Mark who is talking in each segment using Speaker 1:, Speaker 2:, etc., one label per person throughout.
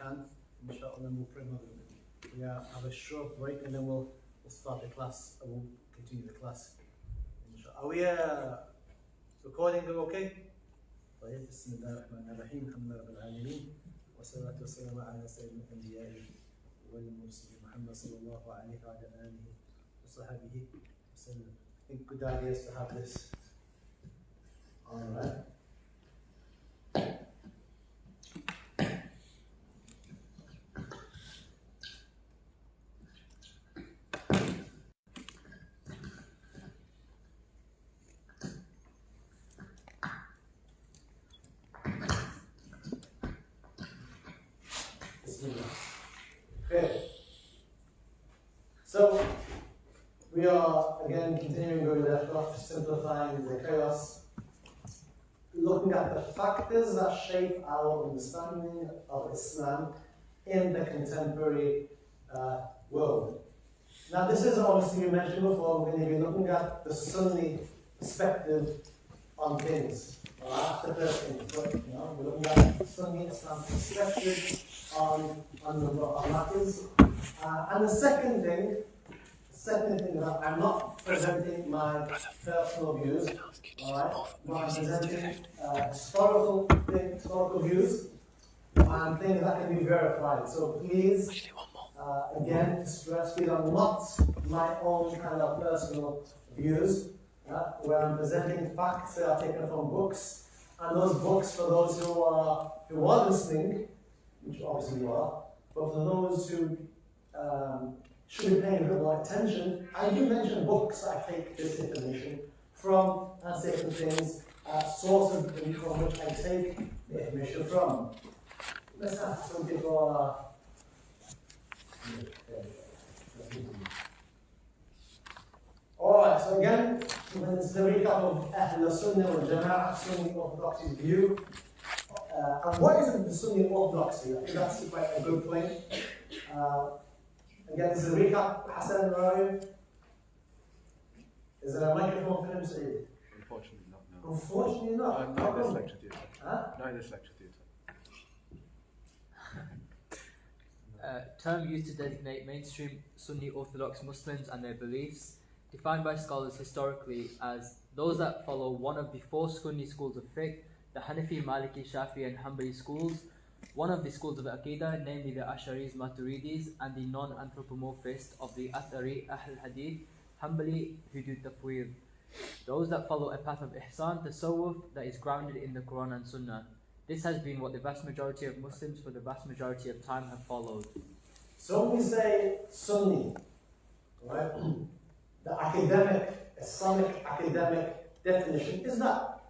Speaker 1: can, inshallah, and then we'll pray Maghrib. We have a short break and then we'll start the class, and we'll continue the class. Inshallah. Are we recording okay? طيب بسم الله الرحمن الرحيم الحمد لله رب العالمين والصلاة والسلام على سيد الأنبياء والمرسلين محمد صلى الله عليه وعلى آله وصحبه وسلم. I think good idea is to have this on, right? Okay. So we are again continuing where we left off, simplifying the chaos, looking at the factors that shape our understanding of Islam in the contemporary world. Now this is obviously, we mentioned before, we're going to be looking at the Sunni perspective on things. That's the first thing. But, we're looking at Sunni Islam perspective on a number of matters. And the second thing that I'm not presenting my personal views, alright? But I'm presenting historical views and things that can be verified. So please, again, to stress, these are not my own kind of personal views, where I'm presenting facts that are taken from books, and those books, for those who are listening, which obviously you are, but for those who should be paying a bit more attention, I do mention books I take this information from, and certain things, sources from which I take the information from. Let's have some people. Alright, so again, this is a recap of Ahl Sunnah wal Jama'ah, Sunni Orthodoxy view. And what is the Sunni Orthodoxy? I think that's quite a good point. Again, this is a recap. Hassan Rari. Is there a microphone for him, Saeed?
Speaker 2: Unfortunately not, no.
Speaker 1: Unfortunately not?
Speaker 2: Not in this lecture theatre.
Speaker 1: Huh?
Speaker 2: Not in this lecture theatre.
Speaker 3: Term used to designate mainstream Sunni Orthodox Muslims and their beliefs, defined by scholars historically as those that follow one of the four Sunni schools of fiqh, the Hanafi, Maliki, Shafi and Hanbali schools, one of the schools of Aqidah, namely the Asharis, Maturidis, and the non-anthropomorphist of the Athari, Ahl Hadith, Hanbali, who do Tafwid. Those that follow a path of Ihsan, Tasawwuf, that is grounded in the Quran and Sunnah. This has been what the vast majority of Muslims for the vast majority of time have followed.
Speaker 1: So when we say Sunni, right, the Islamic academic definition is that.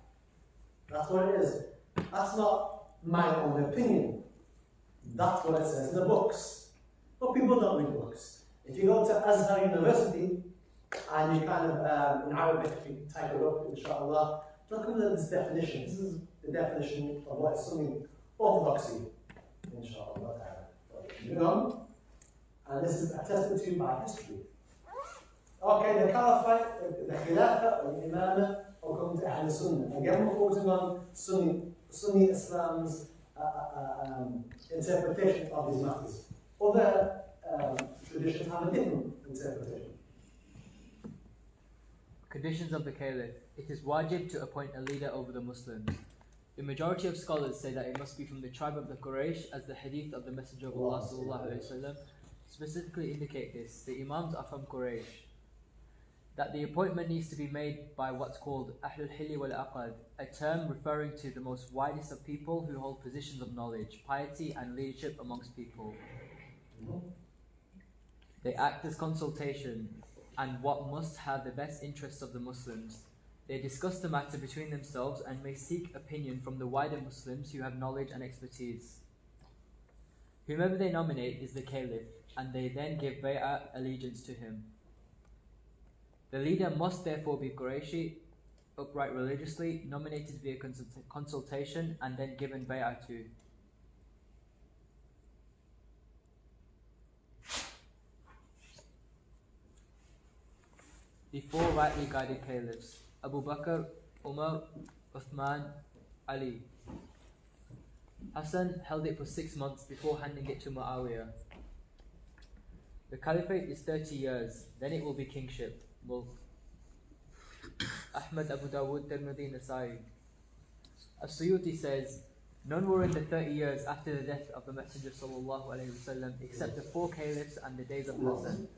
Speaker 1: That's what it is. That's not my own opinion. That's what it says in the books. But people don't read books. If you go to Azhar University and you kind of, in Arabic, if you type it up, inshallah, look at this definition. This is the definition of what is Sunni Orthodoxy, inshallah. You know? And this is attested to by history. Okay, the Caliphate, the Khilafah, or the Imamah, according to Ahl Sunnah. Again, we're focusing on Sunni Islam's interpretation of these matters. Other traditions have a different interpretation.
Speaker 3: Conditions of the Caliph. It is wajib to appoint a leader over the Muslims. The majority of scholars say that it must be from the tribe of the Quraysh, as the hadith of the Messenger of Allah ﷺ specifically indicate this. The Imams are from Quraysh. That the appointment needs to be made by what's called Ahlul Hilli wal Aqad, a term referring to the most widest of people who hold positions of knowledge, piety and leadership amongst people. They act as consultation and what must have the best interests of the Muslims. They discuss the matter between themselves and may seek opinion from the wider Muslims who have knowledge and expertise. Whomever they nominate is the Caliph, and they then give bay'ah, allegiance to him. The leader must therefore be Qurayshi, upright religiously, nominated via consultation, and then given bay'ah to. The four rightly guided caliphs: Abu Bakr, Umar, Uthman, Ali. Hassan held it for 6 months before handing it to Muawiyah. The caliphate is 30 years, then it will be kingship, mulk. Ahmad, Abu Dawood, Tirmidhi, Nasai. As-Suyuti says, none were in the 30 years after the death of the Messenger ﷺ except the 4 caliphs and the days of Hassan.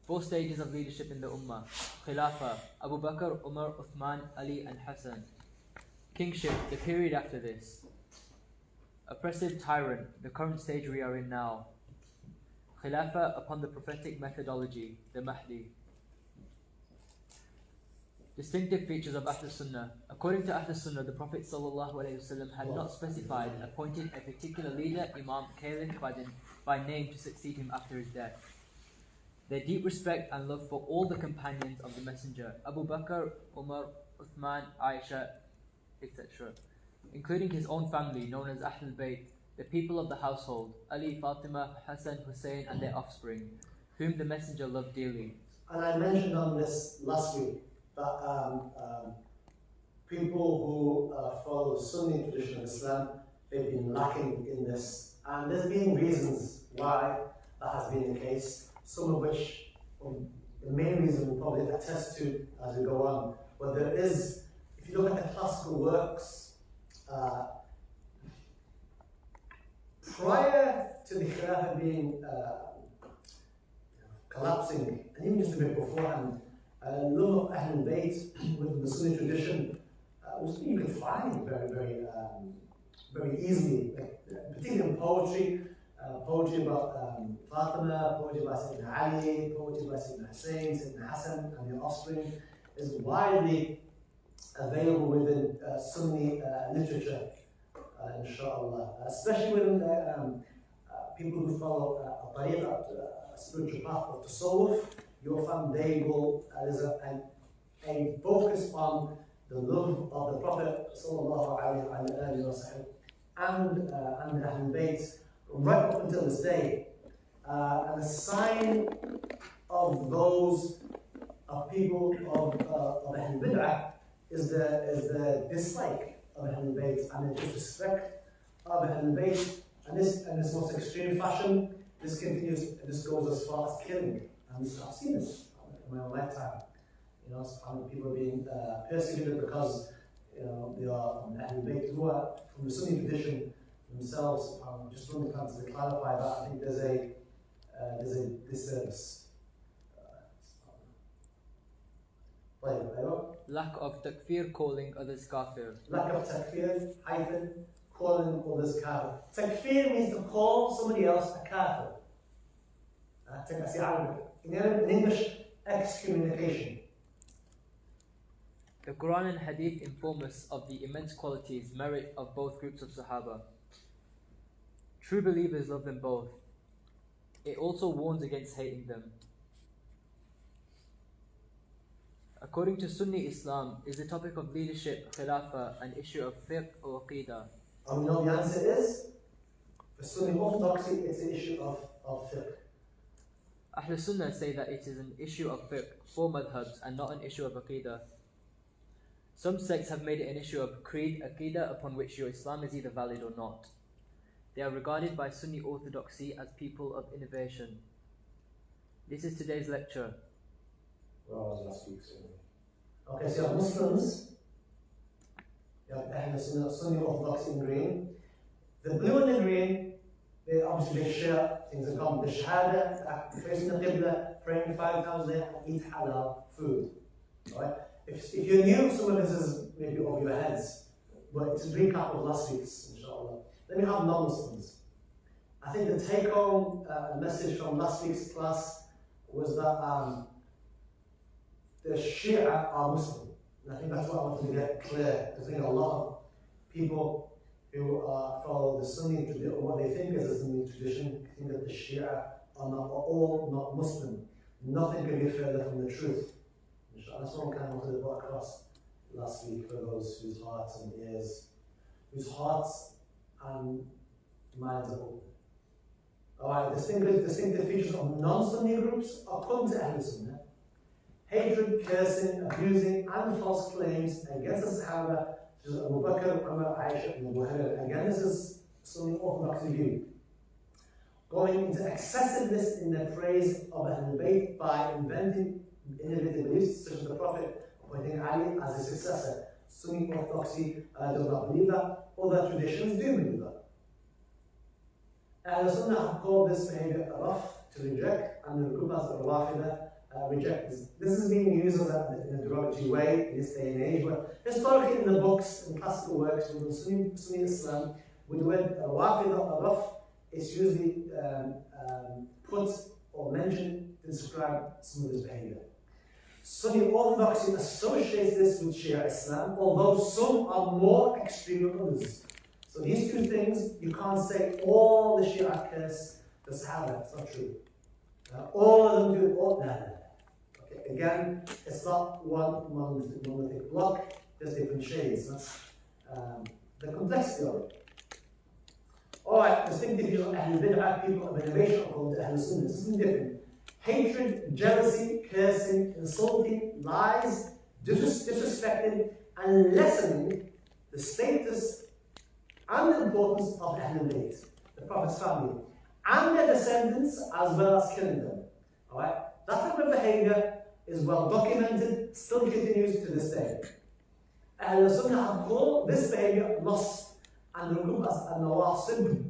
Speaker 3: 4 stages of leadership in the Ummah. Khilafah, Abu Bakr, Umar, Uthman, Ali and Hassan. Kingship, the period after this. Oppressive tyrant, the current stage we are in now. Khilafah upon the prophetic methodology, the Mahdi. Distinctive features of Ahl Sunnah. According to Ahl Sunnah, the Prophet ﷺ had not specified appointing a particular leader, Imam, Caliph by name to succeed him after his death. Their deep respect and love for all the companions of the Messenger, Abu Bakr, Umar, Uthman, Aisha, etc., including his own family known as Ahlul Bayt, the people of the household, Ali, Fatima, Hassan, Hussein and their offspring, whom the Messenger loved dearly.
Speaker 1: And I mentioned on this last week that people who follow the Sunni tradition of Islam, they've been lacking in this. And there's been reasons why that has been the case, some of which, the main reason we'll probably attest to as we go on. But there is, if you look at the classical works, prior to the Khilafah being collapsing, and even just a bit beforehand, love of Ahlul Bayt within the Sunni tradition was something you could find very easily, particularly in poetry. Poetry about Fatima, poetry about Sayyidina Ali, poetry about Sayyidina Hussein, Sayyidina Hassan and their offspring is widely available within Sunni literature, inshallah. Especially when people who follow a tariqah, a spiritual path of tasawwuf, you'll find they will, there's a focus on the love of the Prophet sallallahu alaihi wasallam and the Ahlul Bayt right up until this day. And a sign of those of people of Ahlul Bid'ah is the dislike of Ahlul Bayt and the disrespect of Ahlul Bayt. And in this most extreme fashion, this continues, this goes as far as killing. And I've seen this in my own lifetime. You know, people are being persecuted because they are from Ahlul Bayt who are from the Sunni tradition themselves. Just wanted to clarify that. I think there's a disservice.
Speaker 3: Lack of takfir, calling others kafir.
Speaker 1: Lack of takfir, calling others kafir. Takfir means to call somebody else a kafir. In English, excommunication.
Speaker 3: The Quran and Hadith inform us of the immense qualities, merit of both groups of Sahaba. True believers love them both. It also warns against hating them. According to Sunni Islam, is the topic of leadership, khilafah, an issue of fiqh or aqidah?
Speaker 1: And we know the answer is, for Sunni orthodoxy, it's an issue of fiqh.
Speaker 3: Ahl Sunnah say that it is an issue of fiqh for madhabs and not an issue of aqidah. Some sects have made it an issue of creed, aqidah, upon which your Islam is either valid or not. They are regarded by Sunni orthodoxy as people of innovation. This is today's lecture.
Speaker 1: Well, was last week's. Okay, so you have Muslims, you have Ahl Sunni orthodoxy in green. The blue and the green, they share things in common. The Shahada, facing the Qibla, praying 5 times a day, and eat halal food. Right? If you're new, some of this is maybe over your heads, but it's a recap of last week's, inshallah. Then we have non-Muslims. I think the take-home message from last week's class was that the Shia are Muslim. And I think that's what I wanted to get clear. Because I think a lot of people who follow the Sunni tradition, or what they think is a Sunni tradition, think that the Shia are all not Muslim. Nothing could be further from the truth. That's what I kind of wanted to put across last week for those whose hearts and ears, whose hearts and minds are open. Alright, distinctive features of non-Sunni groups according to Ahl Sunnah. hatred, cursing, abusing, and false claims against the Sahaba, such as Abu Bakr, Umar, Aisha, and Abu Hurairah. Again, this is Sunni orthodox view. Going into excessiveness in the praise of Ahlul Bayt by inventing innovative beliefs, such as the Prophet appointing Ali as his successor. Sunni orthodoxy does not believe that. Other traditions do believe that. Ahlul Sunnah have called this behavior rough to reject, and the group as the Rawafida reject this. This is being used in a derogatory way in this day and age, but historically in the books and classical works within Sunni Islam, with the word Rawafida or rough, it's usually put or mentioned to describe some of this behavior. Sunni orthodoxy associates this with Shia Islam, although some are more extreme than others. So these two things, you can't say all the Shia curse the Sahaba. It's not true. All of them do all that. Okay. Again, it's not one monolithic block, there's different shades. That's the complexity of it. Alright, distinctive view of Ahlul Bid'ah, people of innovation, are called Ahlul Sunnah. This is something different. Hatred, jealousy, cursing, insulting, lies, disrespecting, and lessening the status and the importance of Ahlul Bayt, the Prophet's family, and their descendants, as well as killing them. Alright? That type of behavior is well documented, still continues to this day. Ahlul Sunnah have called this behavior lost, and the group as al-nawasib.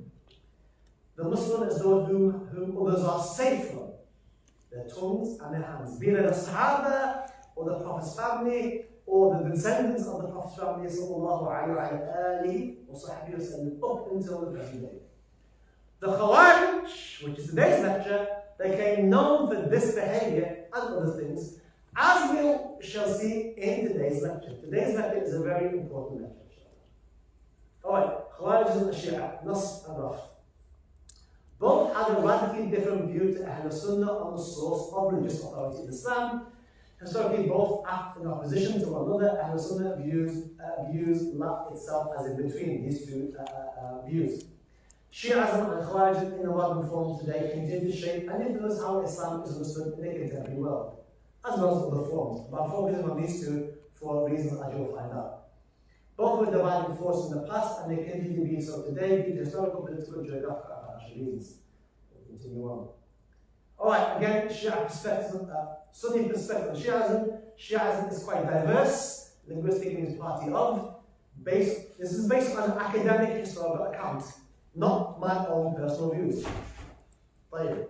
Speaker 1: The Muslim is those whom others are safe from, their tongues and their hands, be they the Sahaba, or the Prophet's family, or the descendants of the Prophet's family, sallallahu alayhi wa sallam, up until the present day. The Khawarij, which is today's lecture, they became known for this behavior and other things, as we shall see in today's lecture. Today's lecture is a very important lecture. Alright, Khawarij and Shia, Nas and Raf. Both had a radically different view to Ahlul Sunnah on the source of religious authority in Islam. Historically, both act in opposition to one another. Ahlul Sunnah views life itself as in between these two views. Shi'ism and Khawarij in a modern form today continue to shape and influence how Islam is understood in the contemporary world, as well as other forms. But I'm focusing on these two for reasons as you'll find out. Both were dividing force in the past, and they continue to be so today due to historical, political, geographical, and financial reasons. We'll continue on. Alright, again, Shia perspective, Sunni perspective on Shi'ism. Shi'ism is quite diverse, linguistic means party of. This is based on an academic historical account, not my own personal views. Right.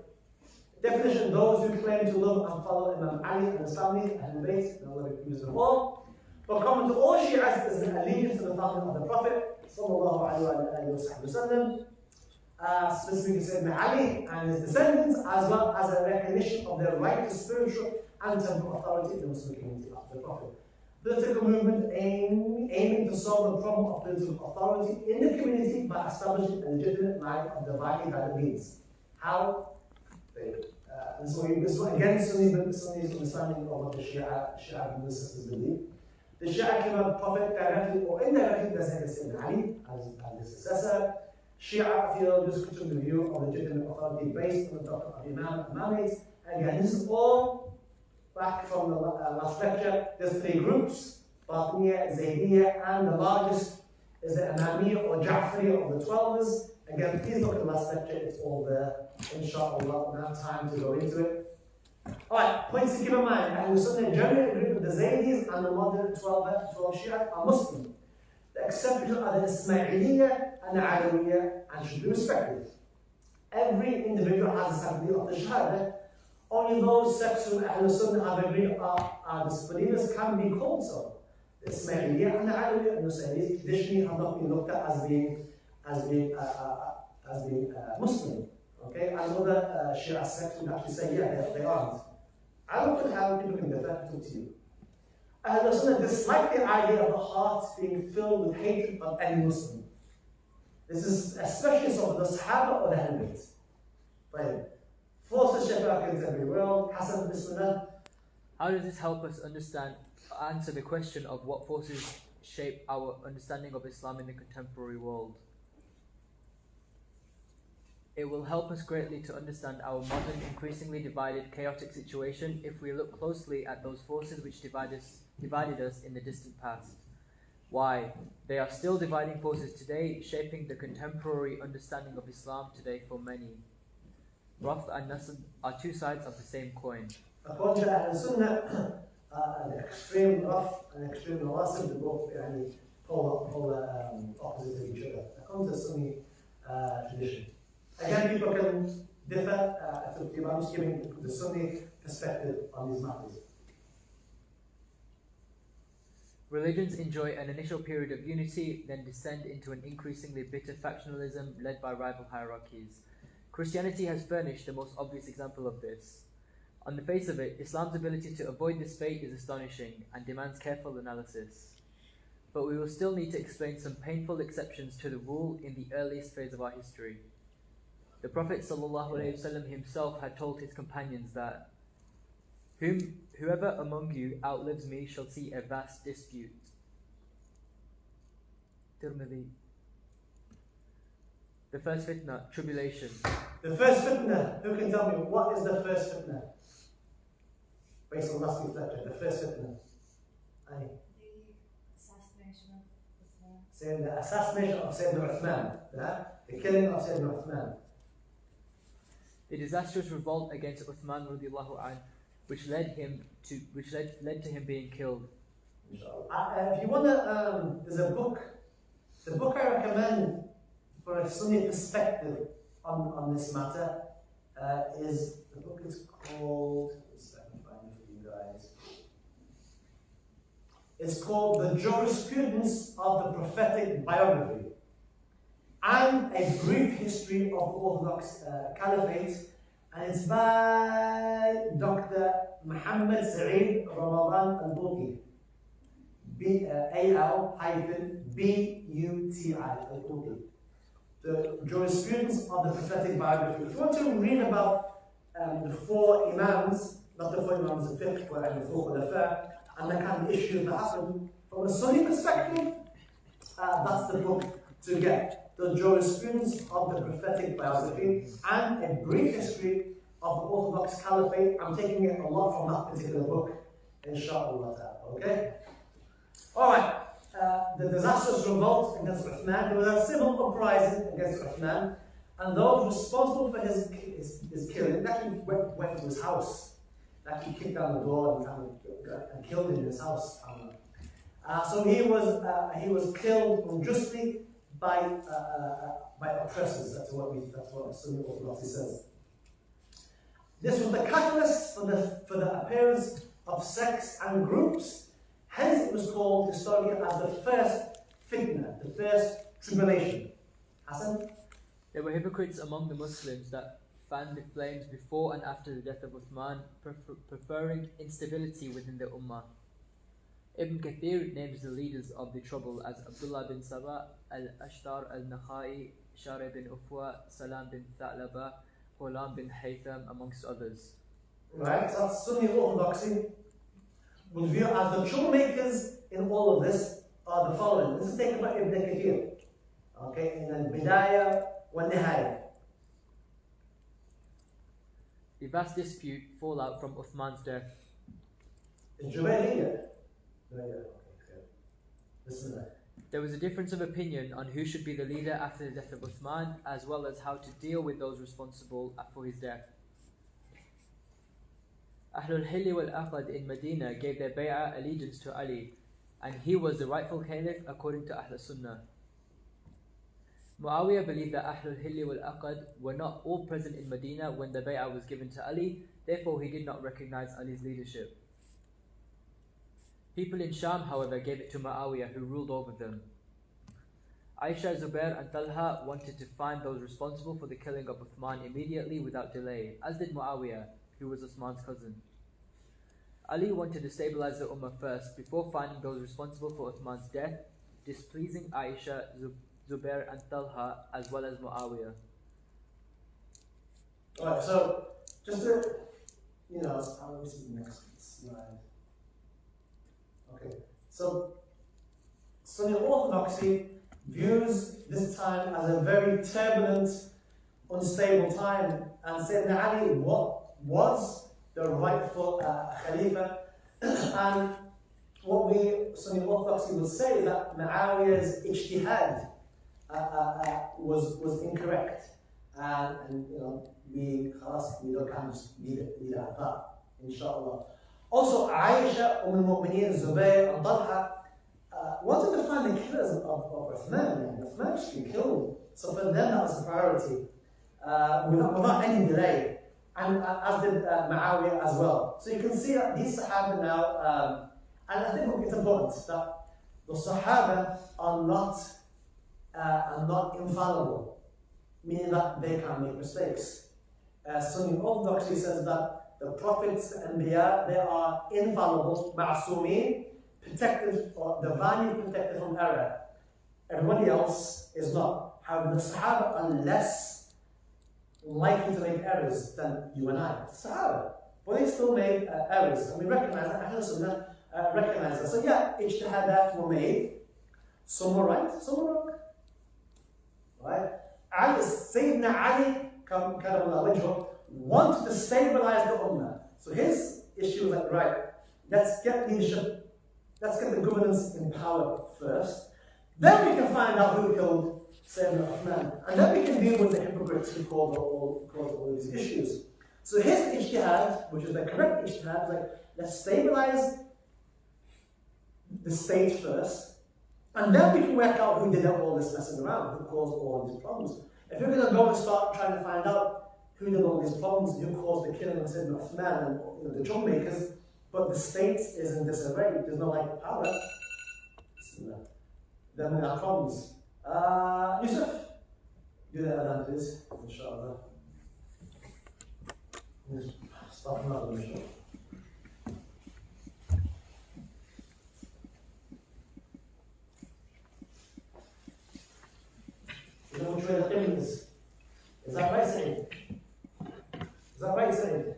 Speaker 1: Definition: those who claim to love and follow Imam Ali and his family, Ahlul Bayt, and Allah accuse them all. But common to all Shiites is an allegiance to the family of the Prophet, sallallahu alayhi wa sallam, specifically Sayyidina Ali and his descendants, as well as a recognition of their right to spiritual and temporal authority in the Muslim community after the Prophet. Political movement aiming to solve the problem of political authority in the community by establishing a legitimate right of dividing that it means. How? And so again, Sunni's understanding of what the Shia and the sisters believe. The Shia claim the Prophet directly or indirectly designated Sayyidina Ali as his successor. Shia feel this took the view of legitimate authority based on the doctrine of Imamate. Again, this is all back from the last lecture. There's three groups: Batiniya, Zaydiyya, and the largest is the Imamiyya or Ja'fariya of the Twelvers. Again, please look at the last lecture, it's all there. Inshallah, we'll have time to go into it. Alright, points to keep in mind. Ahlul Sunnah generally agree with the Zaydis and the modern 12 Shia are Muslim. The exceptions are the Ismailiyya and the Alawiyya and should be respected. Every individual has a sanctity of the Shahada. Only those sects whom Ahlul Sunnah have agreed are the believers can be called so. The Ismailiyya and the Alawiyya and the Zaydis traditionally have not been looked at as being Muslim. Okay, and other Shia sects would actually say, yeah, they aren't. I don't know how people can defend it to you. Ahlul Sunnah dislike the idea of the heart being filled with hatred of any Muslim. This is especially so for the Sahaba or the Ahlul Bayt. Right. Forces shape our contemporary world. Hassan Bismillah.
Speaker 3: How does this help us answer the question of what forces shape our understanding of Islam in the contemporary world? It will help us greatly to understand our modern, increasingly divided, chaotic situation if we look closely at those forces which divided us in the distant past. Why? They are still dividing forces today, shaping the contemporary understanding of Islam today for many. Wrath and Nasr are two sides of the same coin.
Speaker 1: According to Ahl Sunnah, an extreme rough and extreme nawasib, they both polar opposite of each other. According to Sunni tradition. Again, people can differ. I'm just giving the Sunni perspective on these matters.
Speaker 3: Religions enjoy an initial period of unity, then descend into an increasingly bitter factionalism led by rival hierarchies. Christianity has furnished the most obvious example of this. On the face of it, Islam's ability to avoid this fate is astonishing and demands careful analysis. But we will still need to explain some painful exceptions to the rule in the earliest phase of our history. The Prophet ﷺ himself had told his companions that whoever among you outlives me shall see a vast dispute. Tirmidhi. The first fitna, tribulation.
Speaker 1: The first fitna, who can tell me what is the first fitna? Based on last week's lecture, the first fitna. Aye.
Speaker 4: The assassination of Uthman.
Speaker 1: Saying the assassination of Sayyidina Uthman, yeah? The killing of Sayyidina Uthman.
Speaker 3: The disastrous revolt against Uthman radiallahu anh, which led to him being killed.
Speaker 1: If you want to, there's a book. The book I recommend for a Sunni perspective on this matter is, the book is called, let's see if I can find it for you guys. It's called The Jurisprudence of the Prophetic Biography and a Brief History of the Orthodox Caliphate, and it's by Dr. Muhammad Sa'id Ramadan al-Buti, A-L-B-U-T-I, al-Buti. The Jurisprudence of the Prophetic Biography. If you want to read about the four Imams, not the four Imams of fiqh, but the four Khulafa, and the kind of issues that happen from a Sunni perspective, that's the book to get. The Jurisprudence of the Prophetic Biography and a Brief History of the Orthodox Caliphate. I'm taking it a lot from that particular book, inshallah. Okay? Alright. The disastrous revolt against Uthman. There was a civil uprising against Uthman, and those responsible for his killing actually went to his house. Actually kicked down the door and killed him in his house. So he was killed unjustly by oppressors. That's what Sunni Orthodoxy says. This was the catalyst for the appearance of sects and groups. Hence, it was called historically as the first fitna, the first tribulation. Hassan?
Speaker 3: There were hypocrites among the Muslims that fanned the flames before and after the death of Uthman, preferring instability within the Ummah. Ibn Kathir names the leaders of the trouble as Abdullah bin Sabah, Al-Ashtar al-Nakhai, Shari bin Ufwa, Salam bin Tha'laba, Ghulam bin Haytham, amongst others.
Speaker 1: Right, so that's Sunni Orthodoxy. Would view as the troublemakers in all of this are the following. This is taken by Ibn Kathir. Okay, in Al-Bidayah wa Nihaya.
Speaker 3: The vast dispute fallout from Uthman's death.
Speaker 1: In Jubayriyah. Okay. Listen to that.
Speaker 3: There was a difference of opinion on who should be the leader after the death of Uthman, as well as how to deal with those responsible for his death. Ahlul Hilli wal Aqad in Medina gave their bay'ah allegiance to Ali, and he was the rightful caliph according to Ahlul Sunnah. Muawiyah believed that Ahlul Hilli wal Aqad were not all present in Medina when the bay'ah was given to Ali, therefore he did not recognize Ali's leadership. People in Sham, however, gave it to Muawiyah, who ruled over them. Aisha, Zubair and Talha wanted to find those responsible for the killing of Uthman immediately without delay, as did Muawiyah, who was Uthman's cousin. Ali wanted to stabilize the Ummah first, before finding those responsible for Uthman's death, displeasing Aisha, Zubair and Talha, as well as Muawiyah.
Speaker 1: Alright, so, just to, let me see the next slide. Okay, so Sunni Orthodoxy views this time as a very turbulent, unstable time, and Sayyidina Ali was the rightful Khalifa. And what we Sunni Orthodoxy would say is that Muawiyah's ijtihad was incorrect. And we don't kind of just leave it at that, inshallah. Also, Aisha, al-Mu'mineen, Zubayr, and Talha wanted to find the killers of Uthman. Uthman just been killed. So for them, that was a priority, without any delay. And as did Muawiyah as well. So you can see that these Sahaba now, and I think it's important that the Sahaba are not infallible, meaning that they can make mistakes. Sunni Orthodoxy says that the prophets and Anbiya, they are infallible, ma'asumeen, protected, or divinely protected from error. Everybody else is not. However, the Sahaba are less likely to make errors than you and I. The Sahaba. But they still made errors, and we recognize that. Ahlul Sunnah recognize that. So yeah, ijtihadat were made. Some were right, some were wrong. Right? Ali, Sayyidina Ali, wanted to stabilize the Ummah. So his issue was like, right, let's get leadership, let's get the governance in power first. Then we can find out who killed Sayyidina Uthman. And then we can deal with the hypocrites who caused all these issues. So his ijtihad, which is the correct ijtihad, is like, let's stabilize the state first, and then we can work out who did all this messing around, who caused all these problems. If you're going to go and start trying to find out who did all these problems, who caused the killing of Sayyidina Uthman and the drum makers, but the state is in disarray, there's no like power, then we have problems. Yusuf, do that adhan please, inshallah. Start from another mission. You know which way the qibla is? Is that right, Zane? Is that right, Zane?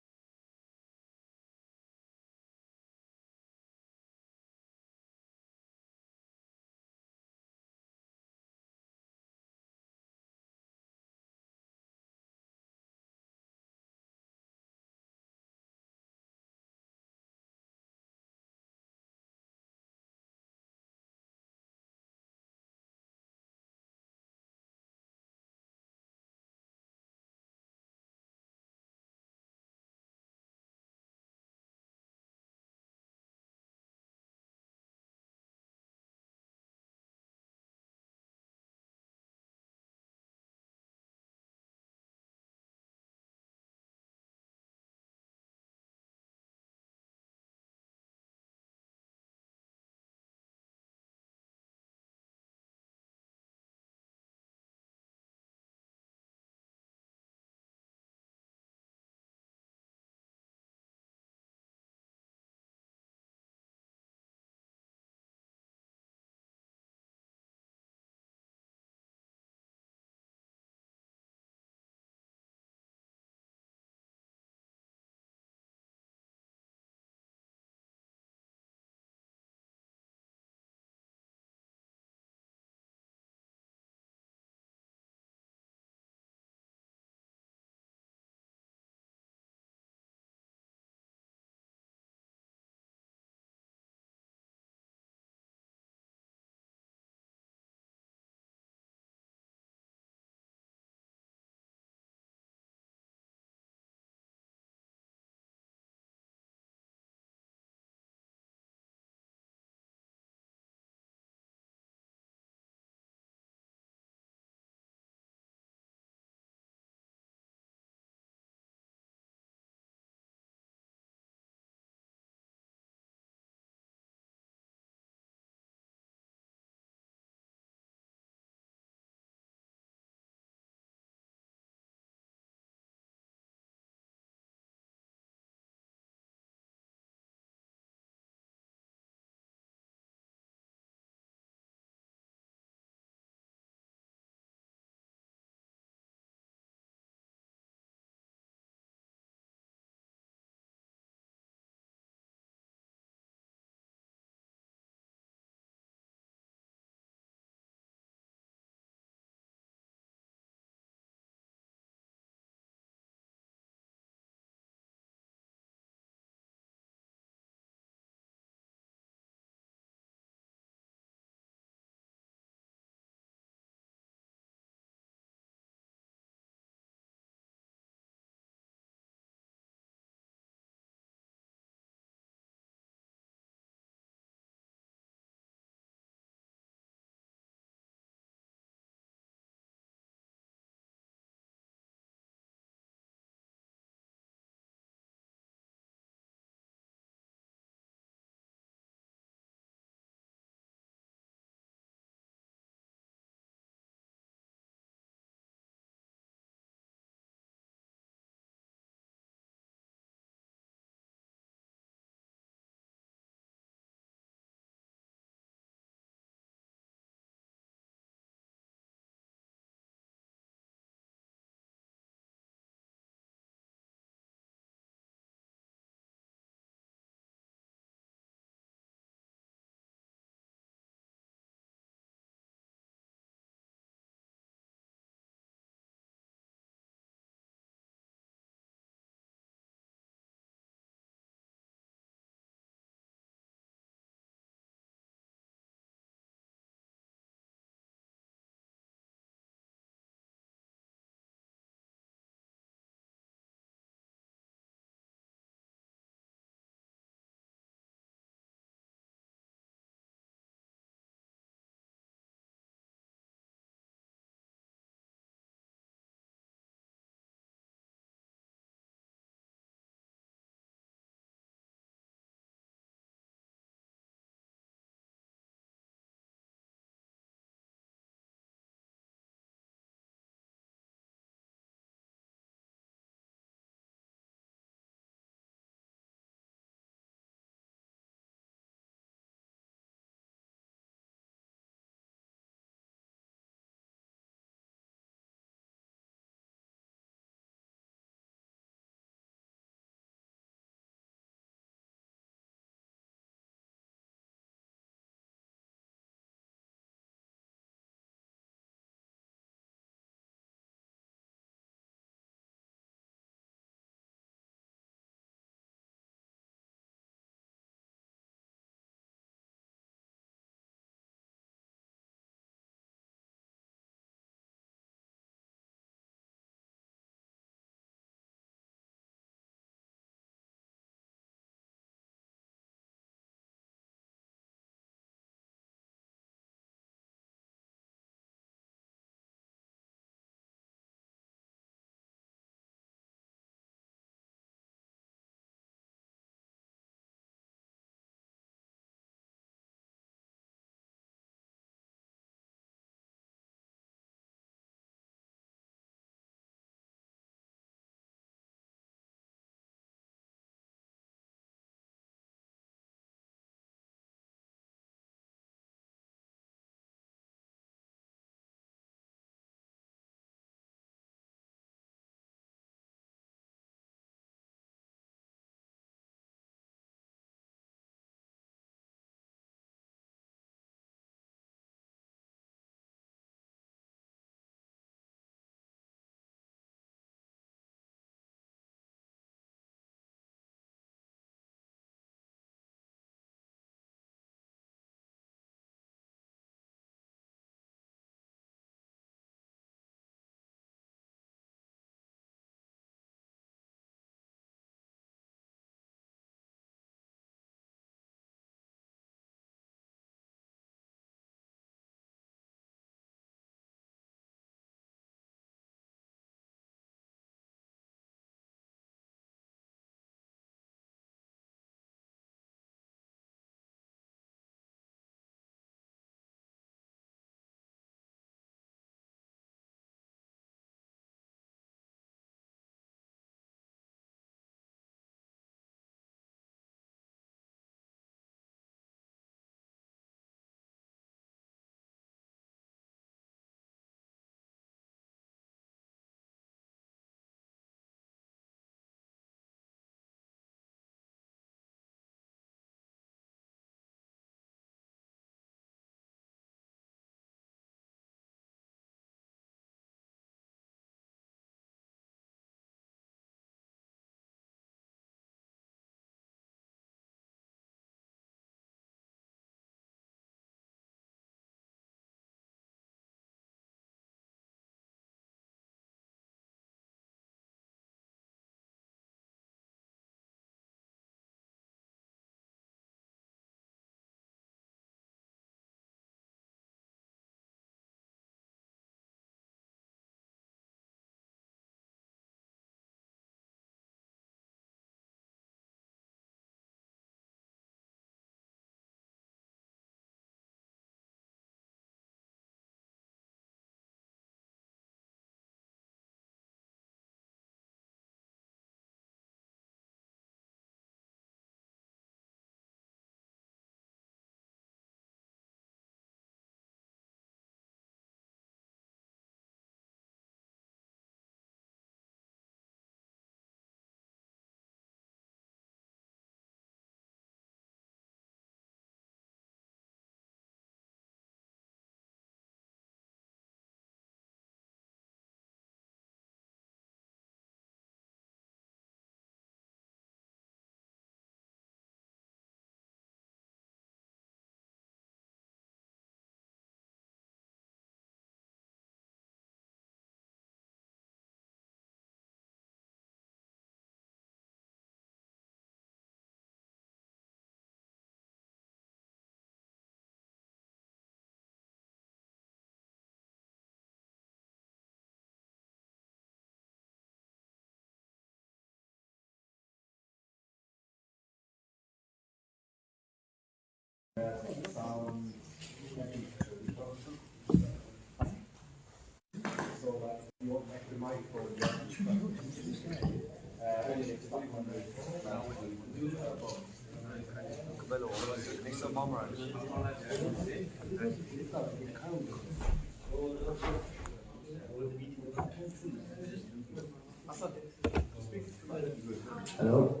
Speaker 1: Hello.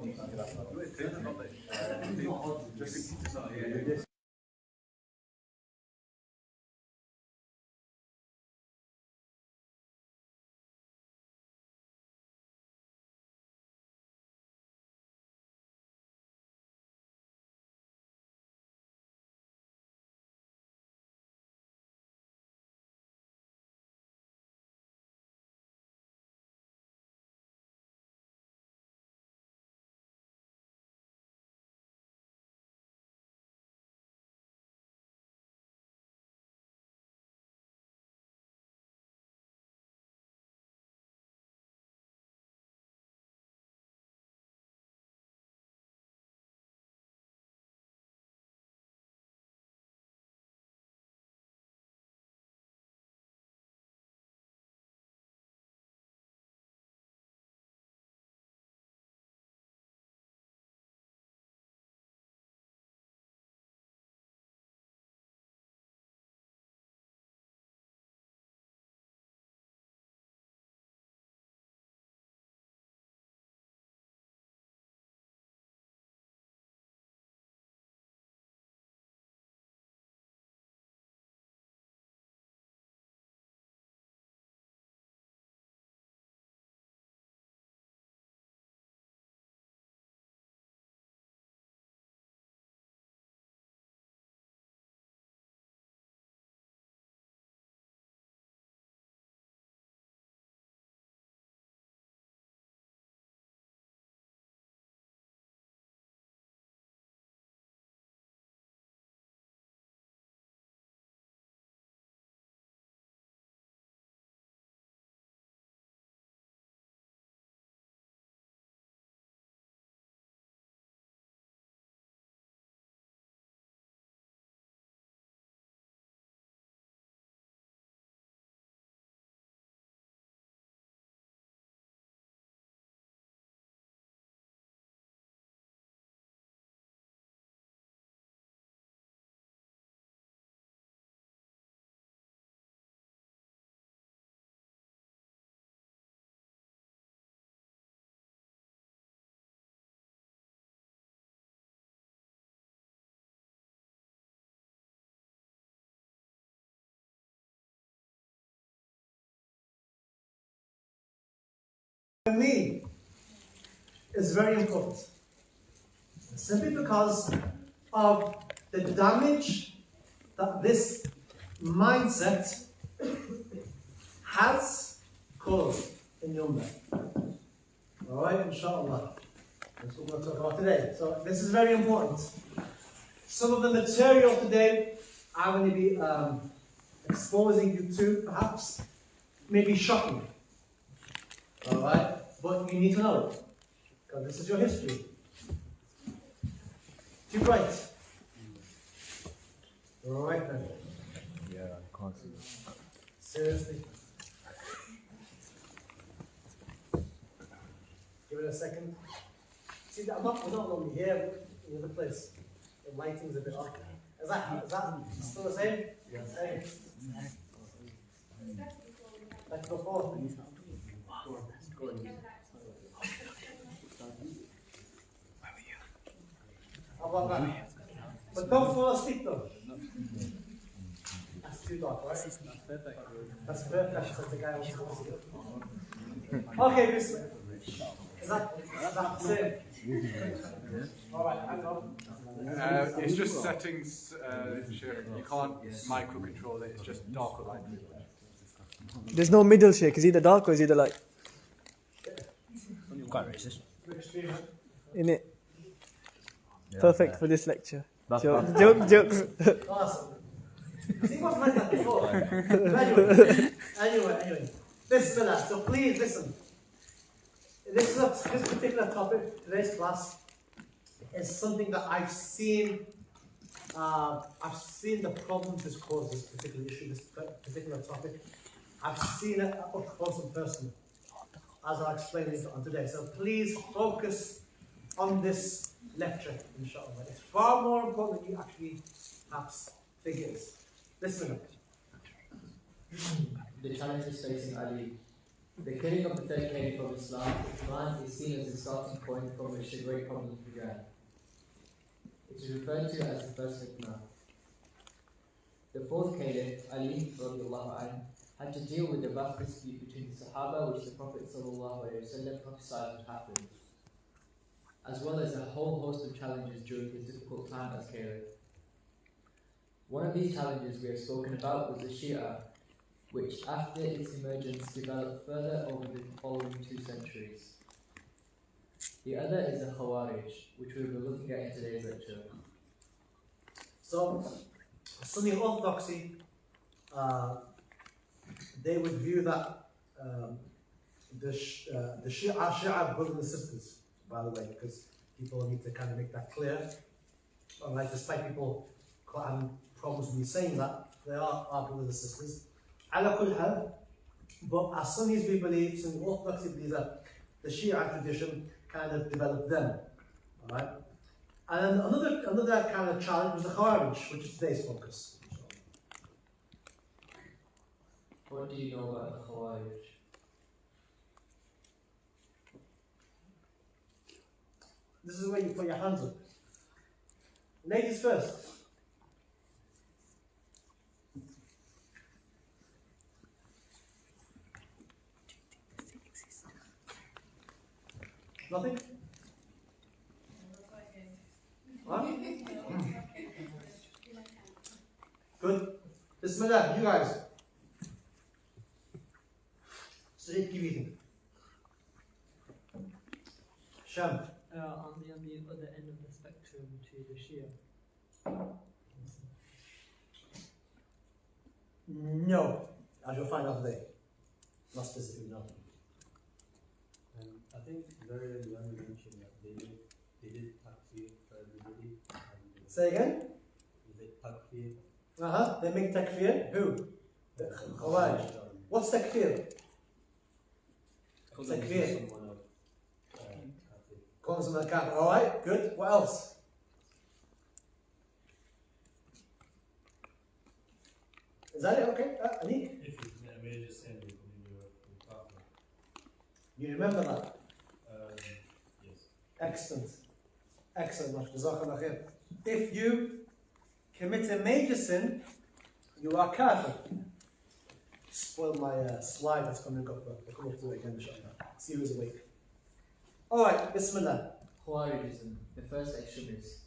Speaker 1: For me, is very important. Simply because of the damage that this mindset has caused in young men. Alright, inshallah. That's what we're going to talk about today. So this is very important. Some of the material today I'm going to be exposing you to, perhaps, may be shocking. Alright? But you need to know it. Because this is your history. Too bright. Alright then.
Speaker 2: Yeah, I can't see this.
Speaker 1: Seriously. Give it a second. See, we're not normally here in the other place. The lighting's a bit off. Is that still the same? Yes. Same. Like before. How about that? But don't fall asleep though. That's too dark, right? That's perfect. That's perfect, because the guy wants to fall asleep. Okay, listen. Is that the same? Alright, hang on.
Speaker 2: It's just settings, Sheikh. You can't micro-control it, it's just dark or light.
Speaker 5: There's no middle, Sheikh. It's either dark or it's either light.
Speaker 6: Quite racist.
Speaker 5: In it. Perfect for this lecture. Jokes.
Speaker 1: Awesome. See what's like that before? Anyway. This is that. So please listen. This particular topic, today's class, is something that I've seen. I've seen the problems this causes, this particular issue, this particular topic. I've seen it up close and personal. as I'll explain it on today. So please focus on this lecture, inshallah. It's far more important than you actually perhaps think it is. Listen up.
Speaker 3: The challenges facing Ali. The killing of the third caliph of Islam, Uthman, is seen as the starting point from which the great problems began. It is referred to as the first fitna. The fourth caliph, Ali radiallahu anh, had to deal with the vast dispute between the Sahaba, which the Prophet ﷺ prophesied would happen, as well as a whole host of challenges during his difficult time as caliph. One of these challenges we have spoken about was the Shia, which after its emergence developed further over the following 2 centuries. The other is the Khawarij, which we will be looking at in today's lecture.
Speaker 1: So, Sunni Orthodoxy, they would view that the Shia brothers and sisters, by the way, because people need to kind of make that clear. Alright, despite people having problems with me saying that, they are our brothers and sisters. Ala kul hal, but as Sunnis we believe, Sunni Orthodoxy believe that the Shia tradition kind of developed them. Alright? And another kind of challenge was the Khawarij, which is today's focus.
Speaker 3: What do you know about the Khawarij?
Speaker 1: This is where you put your hands up. Ladies first. Nothing? What? Good. Bismillah, you guys. Sheikh, give eating. Sham.
Speaker 5: On the other end of the spectrum to the Shia.
Speaker 1: No, as you'll find out today. Not specifically, no.
Speaker 6: I think very early on you mentioned that they did takfir for everybody.
Speaker 1: Say again?
Speaker 6: Is it takfir?
Speaker 1: They make takfir. Who? The Khawarij. What's takfir? Takfir. Calling someone a kafir. Alright, good. What else? Is that it? Okay. Anik?
Speaker 6: If you commit a major sin, you commit your kafir.
Speaker 1: You remember that?
Speaker 6: Yes.
Speaker 1: Excellent. Excellent. Jazakallah khair. If you commit a major sin, you are kafir. Spoil my slide that's coming up. I'll come up to it again, inshallah. See who's awake. Alright, Bismillah.
Speaker 3: Khawarijism, the first extremists.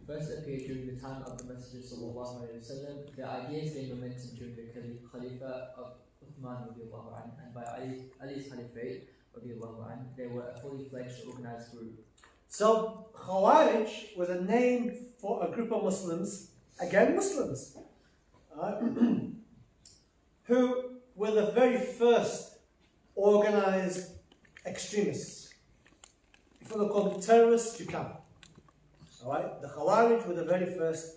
Speaker 3: First appeared during the time of the Messenger sallallahu alaihi wasallam. The ideas gained momentum during the Khalifa of Uthman radiallahu anh, and by Ali's Caliphate radiallahu anh, they were a fully fledged organized group.
Speaker 1: So, Khawarij was a name for a group of Muslims, again Muslims, who were the very first organized extremists. If you want to call them terrorists, you can. Alright? The Khawarij were the very first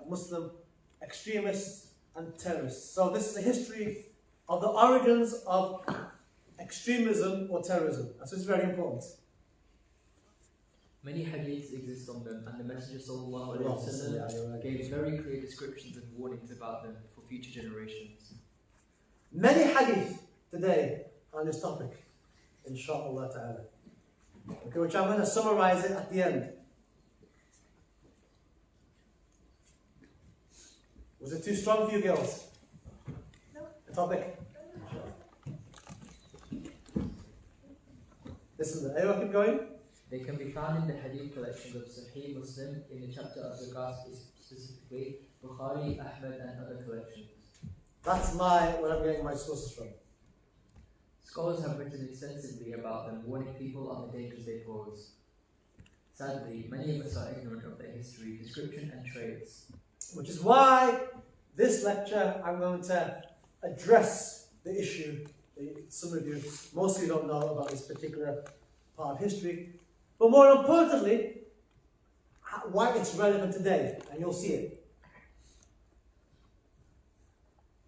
Speaker 1: Muslim extremists and terrorists. So this is a history of the origins of extremism or terrorism. So it's very important.
Speaker 3: Many hadiths exist on them, and the Messenger sallallahu alaihi wasallam gave very clear descriptions and warnings about them for future generations.
Speaker 1: Many hadith today on this topic, inshallah ta'ala. Okay, which I'm going to summarize it at the end. Was it too strong for you girls? No. The topic? Listen, everyone keep going.
Speaker 3: They can be found in the hadith collections of Sahih Muslim, in the chapter of Zakat specifically, Bukhari, Ahmed, and other collections.
Speaker 1: That's where I'm getting my sources from.
Speaker 3: Scholars have written extensively about them, warning people on the dangers they pose. Sadly, many of us are ignorant of their history, description, and traits.
Speaker 1: Which is why this lecture I'm going to address the issue that some of you mostly don't know about this particular part of history, but more importantly, why it's relevant today, and you'll see it.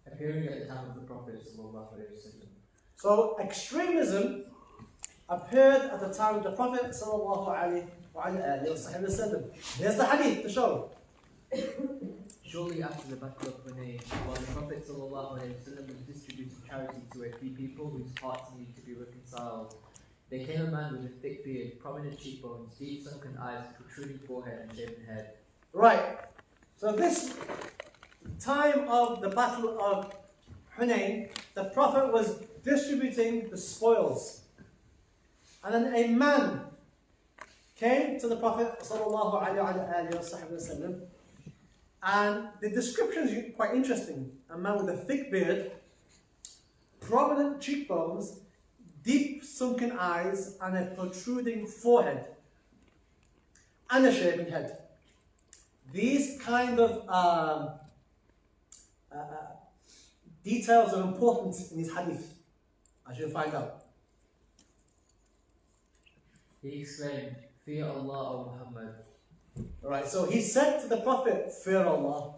Speaker 3: A appearing at the time of the Prophet sallallahu alaihi wasallam.
Speaker 1: So extremism appeared at the time of the Prophet sallallahu alaihi wasallam. Here's the hadith to show.
Speaker 3: Shortly after the Battle of Hunayn, while the Prophet sallallahu alaihi wasallam was distributing charity to a few people whose hearts needed to be reconciled, there came a man with a thick beard, prominent cheekbones, deep sunken eyes, protruding forehead, and shaven head.
Speaker 1: Right. So this time of the Battle of Hunayn, the Prophet was distributing the spoils. And then a man came to the Prophet sallallahu alaihi wasallam, and the description is quite interesting. A man with a thick beard, prominent cheekbones, deep sunken eyes, and a protruding forehead, and a shaven head. These kind of details are important in his hadith, as you'll find out.
Speaker 3: He exclaimed, "Fear Allah, O Muhammad."
Speaker 1: Alright, so he said to the Prophet, "Fear Allah."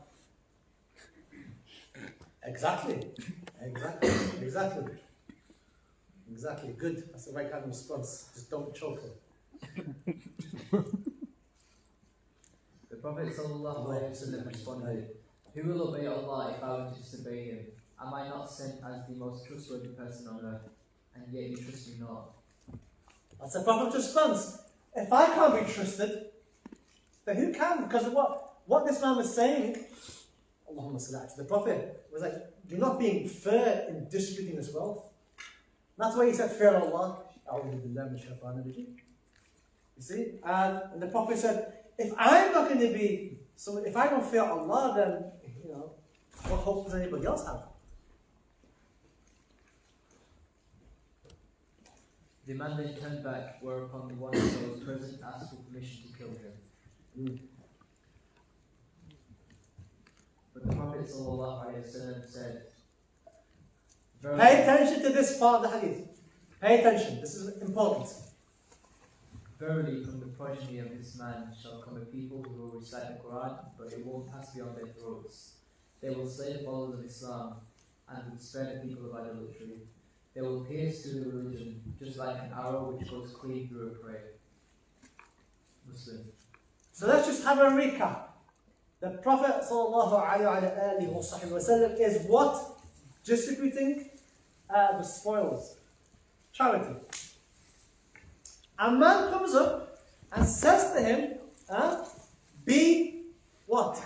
Speaker 1: Exactly. Good. That's the right kind of response. Just don't choke him.
Speaker 3: The Prophet sallallahu alaihi wasallam responded, "Who will obey Allah if I were to disobey him? Am I not sent as the most trustworthy person on earth? And yet you trust me not."
Speaker 1: That's the Prophet's response. If I can't be trusted, then who can? Because what this man was saying, Allahumma salli to the Prophet, was like, you're not being fair in distributing this wealth. That's why he said, "Fear Allah." You see? And the Prophet said, if I'm not going to be, so if I don't fear Allah, then, what hope does anybody else have?
Speaker 3: The man then turned back, whereupon the one of those present asked for permission to kill him. But the Prophet sallallahu alaihi wasallam said,
Speaker 1: Pay attention to this part of the hadith. Pay attention, this is important.
Speaker 3: "Verily, from the progeny of this man shall come a people who will recite the Quran, but it won't pass beyond their throats. They will slay the followers of Islam and will spare the people of idolatry. They will pierce through the religion, just like an arrow which goes clean through a prey." Muslim.
Speaker 1: So let's just have a recap. The Prophet ﷺ is what? Distributing the spoils. Charity. A man comes up and says to him, be what?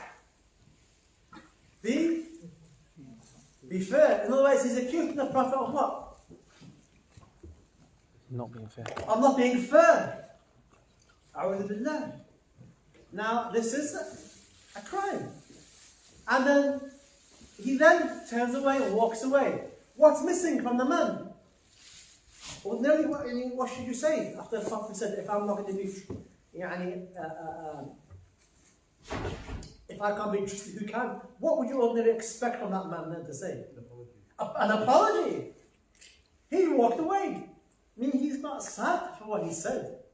Speaker 1: Be fair. In other words, he's accusing the Prophet of what?
Speaker 5: Not being fair.
Speaker 1: I'm not being fair. A'udhu billah. Now, this is a crime. And then, he then turns away and walks away. What's missing from the man? Ordinarily, what should you say after the Prophet said, if I'm not going to be, if I can't be trusted, who can? What would you ordinarily expect from that man then to say? An apology. He walked away. I mean, he's not sad for what he said.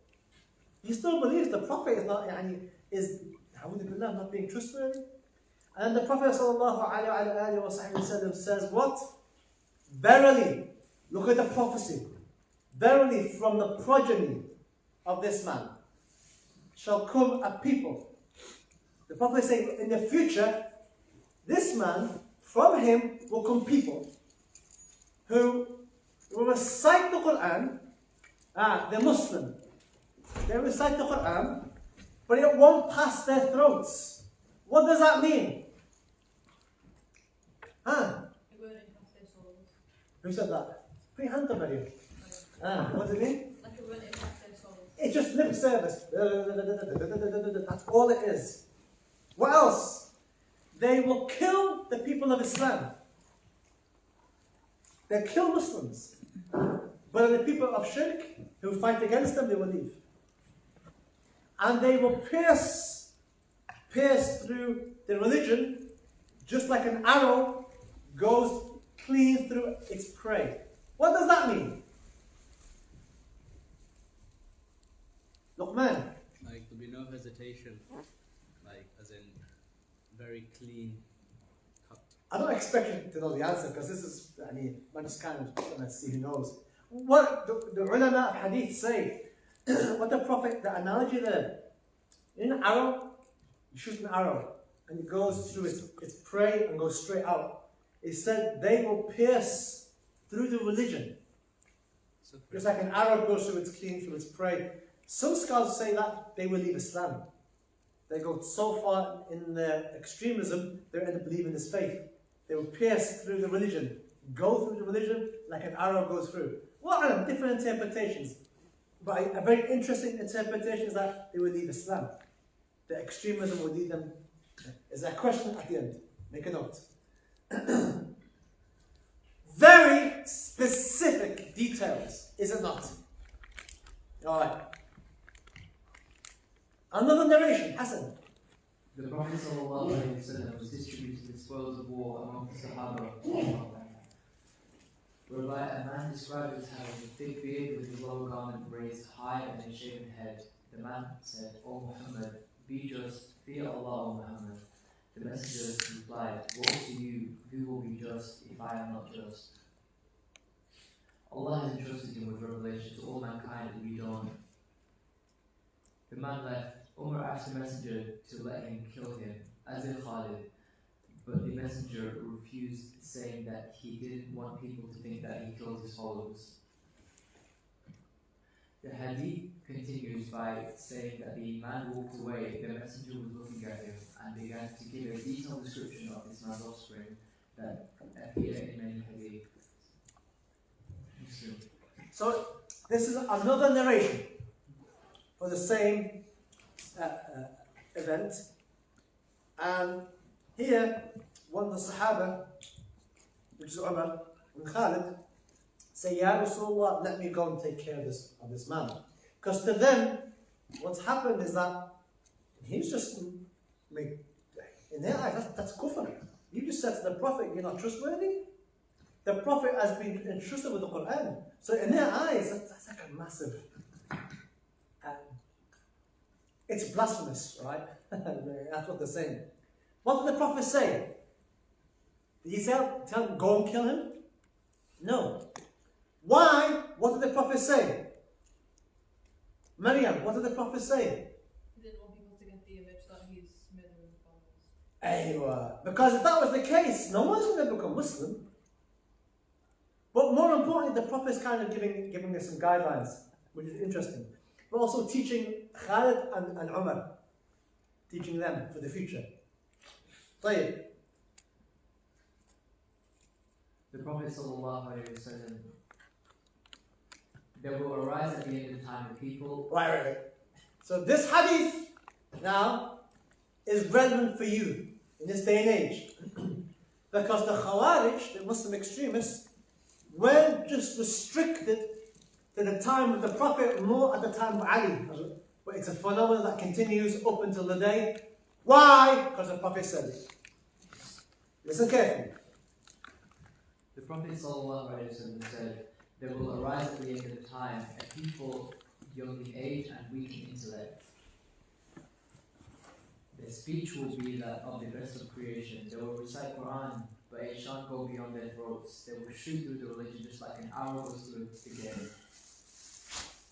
Speaker 1: He still believes the Prophet is not being trustworthy. And the Prophet ﷺ says what? Verily, look at the prophecy. Verily, from the progeny of this man shall come a people. The Prophet is saying, in the future, this man, from him will come people who will recite the Quran. They're Muslim. They recite the Quran, but it won't pass their throats. What does that mean?
Speaker 7: It wouldn't pass their souls.
Speaker 1: Who said that? Put your hand up, Maria. What does it mean?
Speaker 7: Like it wouldn't impact their souls.
Speaker 1: It's just lip service. That's all it is. What else? They will kill the people of Islam. They'll kill Muslims. But the people of Sheikh who fight against them, they will leave. And they will pierce through the religion just like an arrow goes clean through its prey. What does that mean? Luqman.
Speaker 6: Like, there'll be no hesitation, like, as in, very clean cut.
Speaker 1: I don't expect you to know the answer because this is, I'm just kind of trying to see who knows. What the ulama of hadith say, what the analogy there, in an arrow, you shoot an arrow and it goes through its prey and goes straight out. It said they will pierce through the religion. Just like an arrow goes through its prey. Some scholars say that they will leave Islam. They go so far in their extremism, they end up leaving this faith. They will pierce through the religion, go through the religion like an arrow goes through. Well, different interpretations. But a very interesting interpretation is that they will leave Islam. The extremism will lead them. Is there a question at the end? Make a note. Very specific details, is it not? Alright. Another narration, Hassan.
Speaker 3: The Prophet ﷺ was distributing the spoils of war among the Sahaba, whereby a man described as having a thick beard with his lower garment raised high and a shaven head. The man said, "O Muhammad, be just, fear Allah, O Muhammad." The messenger replied, "Woe to you, who will be just if I am not just?" Allah has entrusted him with revelation to all mankind and we don't. The man left. Umar asked the messenger to let him kill him, as did Khalid, but the messenger refused, saying that he didn't want people to think that he killed his followers. The hadith continues by saying that the man walked away, the messenger was looking at him, and began to give a detailed description of this man's offspring that appear in many hadith.
Speaker 1: So, this is another narration for the same event. And here, one of the Sahaba, which is Umar and Khalid, say, "Ya Rasulullah, let me go and take care of this man." Because to them, what's happened is that he's just in their eyes, that's kufr. You just said to the Prophet, "You're not trustworthy." The Prophet has been entrusted with the Quran. So in their eyes, that's like a massive... it's blasphemous, right? That's what they're saying. What did the Prophet say? Did he tell him, go and kill him? No. Why? What did the Prophet say? Maryam, what did the Prophet say?
Speaker 7: He didn't want people to get the image that he's murdering followers.
Speaker 1: Aywa. Because if that was the case, no one's going to become Muslim. But more importantly, the Prophet's kind of giving us some guidelines, which is interesting. But also teaching Khalid and Umar, teaching them for the future. طيب.
Speaker 3: The Prophet ﷺ, there will arise at the end of time the people.
Speaker 1: Right. So this hadith now is relevant for you in this day and age. Because the Khawarij, the Muslim extremists, weren't just restricted to the time of the Prophet, more at the time of Ali. But it's a phenomenon that continues up until the day. Why? Because the Prophet said it. Listen carefully.
Speaker 3: The Prophet ﷺ said, there will arise at the end of time a people young in age and weak in intellect. Their speech will be that of the best of creation. They will recite Quran, but it shan't go beyond their throats. They will shoot through the religion just like an arrow goes through the game.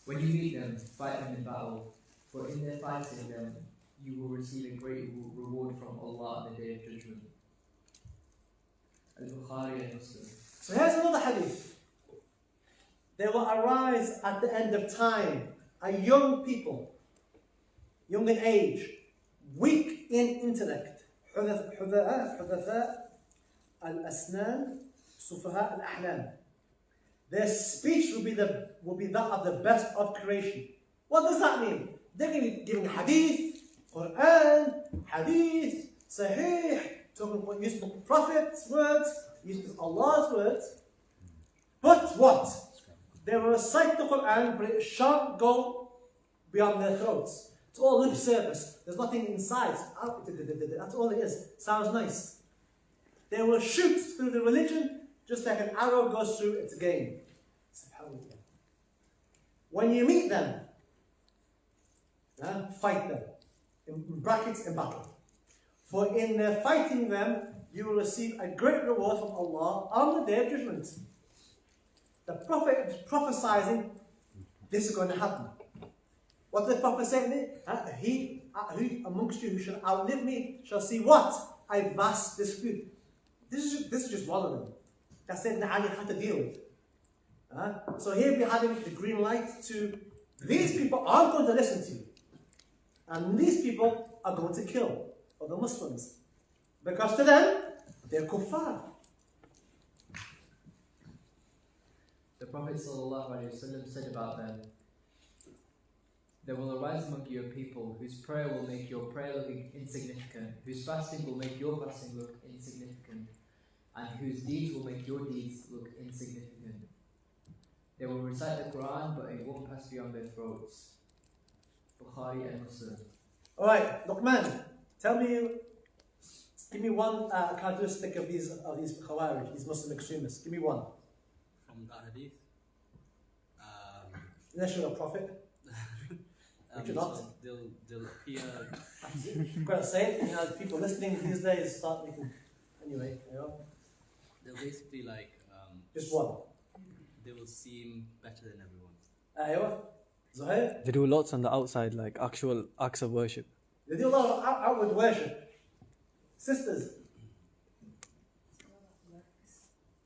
Speaker 3: When you meet them, fight them in battle, for in their fighting them, you will receive a great reward from Allah on the Day of Judgment. Al-Bukhari and Muslim.
Speaker 1: So here's another hadith. There will arise at the end of time a young people, young in age, weak in intellect. حدثاء al-asnan, sufaha al-ahlam. Their speech will be that of the best of creation. What does that mean? They're going to be giving hadith, Quran, hadith, sahih, talking about using the Prophet's words, using Allah's words. But what? They will recite the Quran, but it shan't go beyond their throats. It's all lip service. There's nothing inside. That's all it is. Sounds nice. They will shoot through the religion just like an arrow goes through its game. SubhanAllah. When you meet them, fight them. In brackets, in battle. For in their fighting them, you will receive a great reward from Allah on the Day of Judgment. The Prophet is prophesying this is going to happen. What did the Prophet say? He amongst you who shall outlive me shall see what? A vast dispute. This is just one of them. That Sayyidina Ali had to deal with. So here we're having the green light to these people aren't going to listen to you. And these people are going to kill other Muslims. Because to them, they're kuffar.
Speaker 3: The Prophet ﷺ said about them, there will arise among you a people whose prayer will make your prayer look insignificant, whose fasting will make your fasting look insignificant, and whose deeds will make your deeds look insignificant. They will recite the Quran, but it won't pass beyond their throats. Bukhari and Muslim.
Speaker 1: Alright, Luqman, give me one characteristic of these Khawarij, these Muslim extremists. Give me one.
Speaker 6: From the hadith.
Speaker 1: Unless you're a prophet. Which you're not.
Speaker 6: So they'll appear.
Speaker 1: I've got to say it, people listening these days start making. Anyway,
Speaker 6: They'll basically like.
Speaker 1: Just one.
Speaker 6: They will seem better than everyone.
Speaker 1: Aywa. Zuhair?
Speaker 5: They do lots on the outside, like actual acts of worship.
Speaker 1: They do a lot of outward worship. Sisters.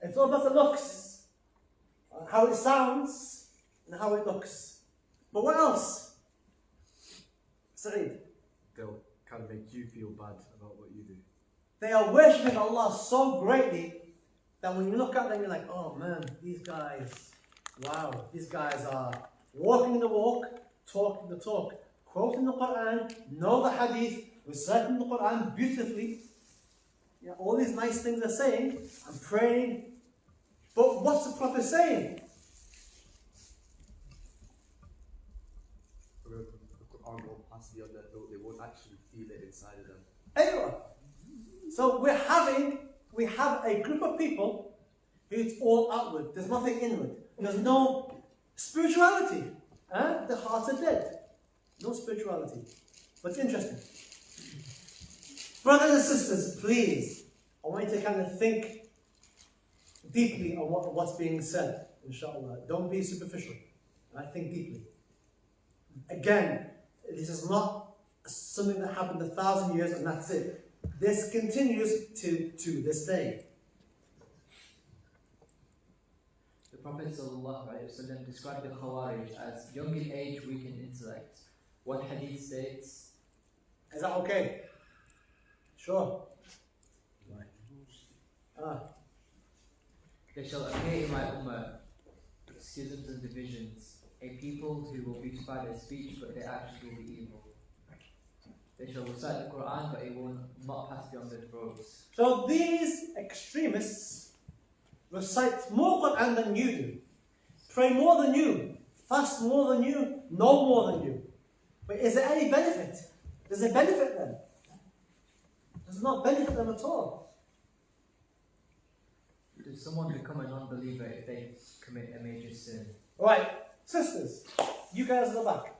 Speaker 1: It's all about the looks. How it sounds and how it looks. But what else? Saeed.
Speaker 2: They'll kind of make you feel bad about what you do.
Speaker 1: They are worshipping Allah so greatly that when you look at them, you're like, oh man, these guys, wow, these guys are walking the walk, talking the talk, quoting the Quran, know the hadith, reciting the Quran beautifully. Yeah, all these nice things they're saying, and praying. But what's the Prophet saying?
Speaker 8: The Quran won't pass beyond their throat, they won't actually feel it inside of them.
Speaker 1: Anyway, so we have a group of people who's all outward. There's nothing inward. There's no spirituality. The hearts are dead. No spirituality. But it's interesting. Brothers and sisters, please, I want you to kind of think deeply on what's being said, inshallah. Don't be superficial. Think deeply. Again, this is not something that happened 1,000 years and that's it. This continues to this day.
Speaker 3: The Prophet ﷺ described the Khawarij as young in age, weak in intellect. One hadith states,
Speaker 1: Is that okay? Sure.
Speaker 3: there shall appear in my ummah schisms and divisions, a people who will beautify their speech but their actions will be evil. They shall recite the Quran but it will not pass beyond their throats.
Speaker 1: So these extremists recite more Quran than you do, pray more than you, fast more than you, know more than you. But is there any benefit? Does it benefit them? Does not benefit them at all.
Speaker 3: Does someone become a non-believer if they commit a major sin?
Speaker 1: Right, sisters, you guys in the back.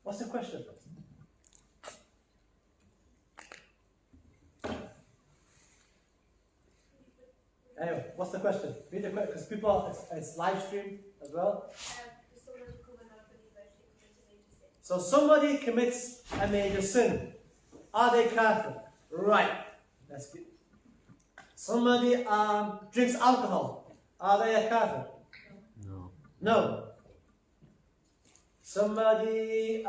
Speaker 1: What's the question? Anyway, what's the question? Read the question, because people, it's live stream as well. So somebody commits a major sin. Are they kafir? Right. That's good. Somebody drinks alcohol. Are they a kafir?
Speaker 5: No.
Speaker 1: No. Somebody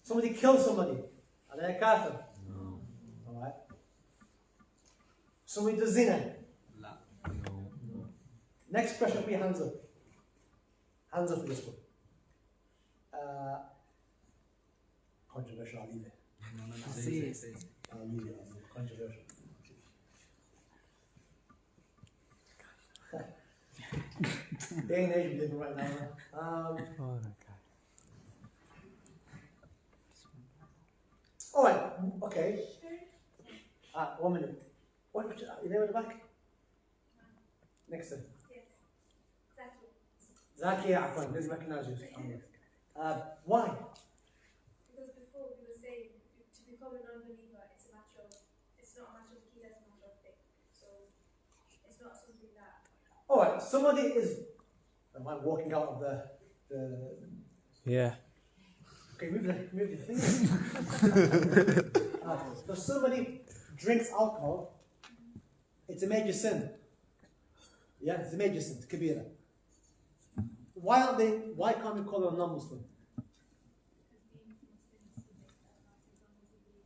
Speaker 1: somebody kills somebody. Are they a kafir?
Speaker 5: No.
Speaker 1: Alright. Somebody does zina.
Speaker 6: La.
Speaker 5: No.
Speaker 1: Next question, put your hands up. Hands up for this one. Controversial, I'll leave it.
Speaker 6: No.
Speaker 5: See.
Speaker 1: I'll leave it. Controversial. Day and age we live in right now.
Speaker 5: Oh my God.
Speaker 1: Alright, okay. 1 minute. What? You there at the back? Next time. Zakia, Afwan, doesn't recognize you. Why?
Speaker 7: Because before we were saying to become a non-believer, it's a it's not something that.
Speaker 1: Alright, somebody is. Am I walking out of the.
Speaker 5: Yeah.
Speaker 1: Okay, move the thing. So somebody drinks alcohol, it's a major sin. Yeah, it's a major sin. It's kabira. Why can't we call them a non-Muslim?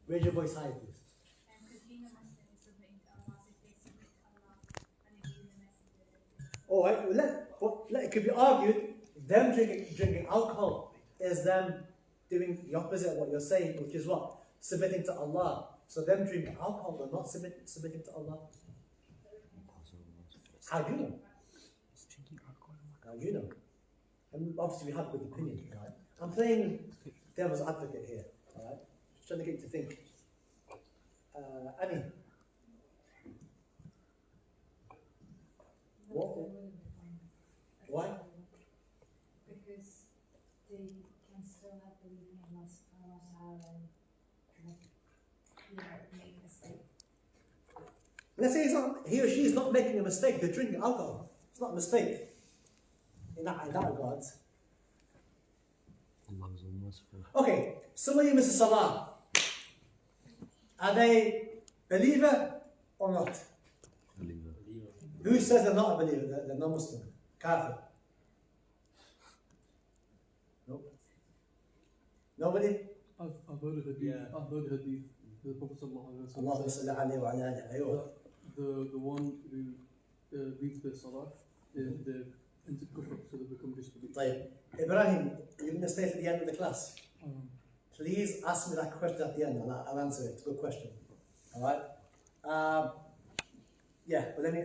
Speaker 1: Raise your voice high, please.
Speaker 7: Because being a Muslim is submitting to Allah, so if they submit to Allah and they believe in the messenger.
Speaker 1: Alright, it could be argued, them drinking alcohol is them doing the opposite of what you're saying, which is what? Submitting to Allah. So them drinking alcohol, they're not submitting to Allah. How do you know? How do you know? And obviously we have a good opinion, right? I'm playing devil's advocate here, alright? Just trying to get you to think. Annie? What? Why?
Speaker 9: Because they can still have belief in Allah subhanahu wa ta'ala and make mistakes.
Speaker 1: Let's say he or she is not making a mistake, they're drinking alcohol. It's not a mistake. In that regard. Okay, somebody misses salah. Are they believer or not?
Speaker 6: Believer.
Speaker 1: Who says they're not a believer? They're non-Muslim. Kafir. Nope. Nobody?
Speaker 6: I've heard of hadith.
Speaker 8: Yeah.
Speaker 6: I've heard hadith. The Prophet sallallahu
Speaker 1: Allahumma salli alayhi wa ala alihi. Aywa.
Speaker 6: the one who leaves their salah, they're into kufr, so they become disbelievers.
Speaker 1: طيب. Ibrahim, you're going to stay at the end of the class. Please ask me that question at the end and I'll answer it. It's a good question. Alright? Yeah, but let me,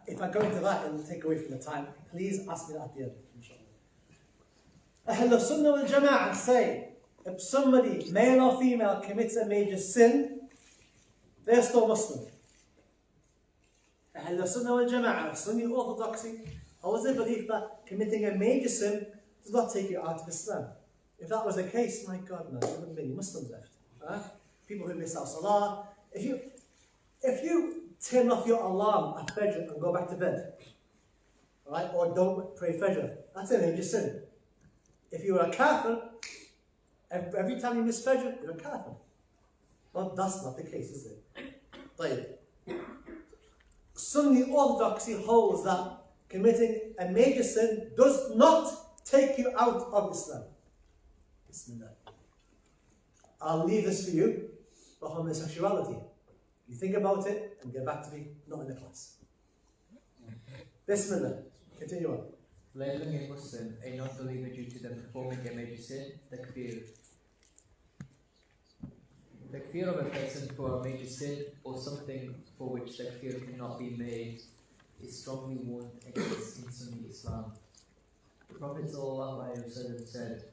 Speaker 1: if I go into that and take away from the time, please ask me that at the end. Ahl Sunnah wal Jama'ah say, if somebody, male or female, commits a major sin, they're still Muslim. Ahl Sunnah wal Jama'ah, Sunni Orthodoxy, always they believe that committing a major sin does not take you out of Islam. If that was the case, my God, man, there wouldn't be any Muslims left. People who miss out Salah. If you turn off your alarm at Fajr and go back to bed, right, or don't pray Fajr, that's a major sin. If you were a kafir, every time you miss Fajr, you're a kafir. Well, that's not the case, is it? طيب. Sunni Orthodoxy holds that committing a major sin does not take you out of Islam. Bismillah. I'll leave this for you, for homosexuality. You think about it and get back to me, not in the class. Bismillah. Continue on.
Speaker 3: Labeling a Muslim a non-believer due to them performing a major sin, takfir. Takfir of a person for a major sin or something for which takfir cannot be made is strongly warned against in Sunni Islam. The Prophet ﷺ said,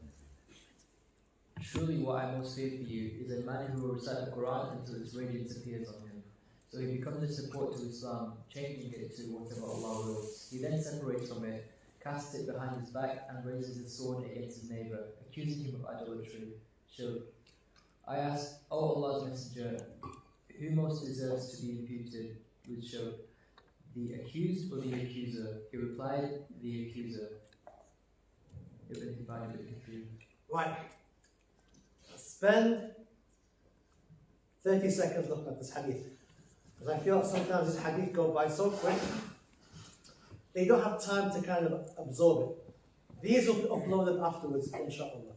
Speaker 3: "Surely what I most fear for you is a man who will recite the Quran until its radiance appears on him. So he becomes a support to Islam, changing it to whatever Allah wills. He then separates from it, casts it behind his back, and raises his sword against his neighbor, accusing him of idolatry, shirk. I asked, O Allah's Messenger, who most deserves to be imputed with shirk, the accused or the accuser?" He replied, the accuser. Ibn Hibban ibn Kathir.
Speaker 1: Right. Spend 30 seconds looking at this hadith. Because I feel sometimes this hadith go by so quick, they don't have time to kind of absorb it. These will be uploaded afterwards, inshallah.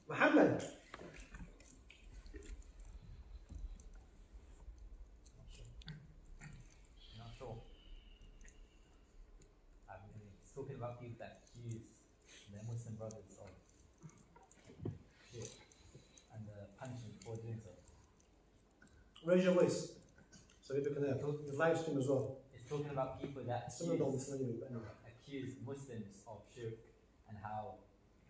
Speaker 1: Muhammad.
Speaker 10: Not sure. I mean, it's talking about people that accuse their Muslim brothers of shit and the punishment for doing so.
Speaker 1: Raise your voice. So people can hear. The live stream as well.
Speaker 10: It's talking about people that
Speaker 1: Someone don't listen anyway, but anyway.
Speaker 10: accuse Muslims of shirk and how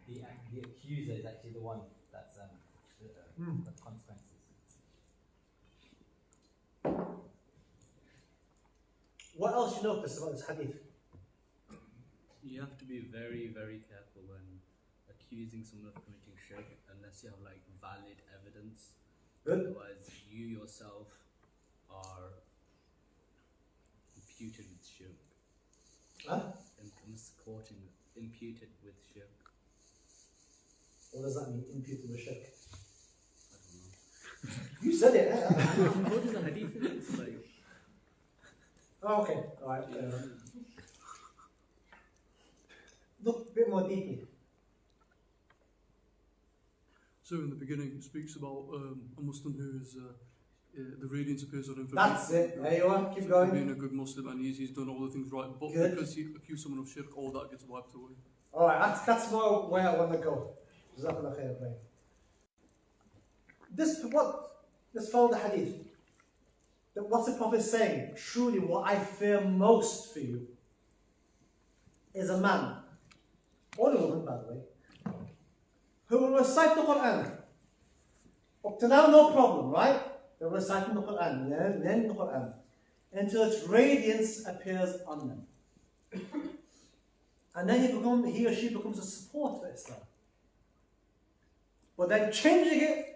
Speaker 10: the accuser is actually the one that's the consequences.
Speaker 1: What else you notice about this hadith?
Speaker 11: You have to be very, very careful when accusing someone of committing shirk unless you have like valid evidence.
Speaker 1: Good.
Speaker 11: Otherwise, you yourself are imputed with shirk.
Speaker 1: Huh?
Speaker 11: Misquoting, imputed with shirk.
Speaker 1: What does that mean? Imputed with shirk.
Speaker 11: I don't know.
Speaker 1: You said it.
Speaker 11: What is the hadith? It's like.
Speaker 1: Oh, okay. All right. Look a bit more deeply.
Speaker 6: So in the beginning, it speaks about a Muslim who is the radiance appears on him for
Speaker 1: That's it. There you are. Keep going.
Speaker 6: being a good Muslim, and he's done all the things right. But
Speaker 1: Good.
Speaker 6: because he accused someone of shirk, all that gets wiped away.
Speaker 1: All right. That's more where I want to go. Jazakallah khair, Ibrahim. Let's follow the hadith. What's the Prophet saying? Truly, what I fear most for you is a man, or a woman, by the way, who will recite the Quran. Up to now, no problem, right? They're reciting the Quran, learning the Quran, until its radiance appears on them. And then he or she becomes a support for Islam. But then changing it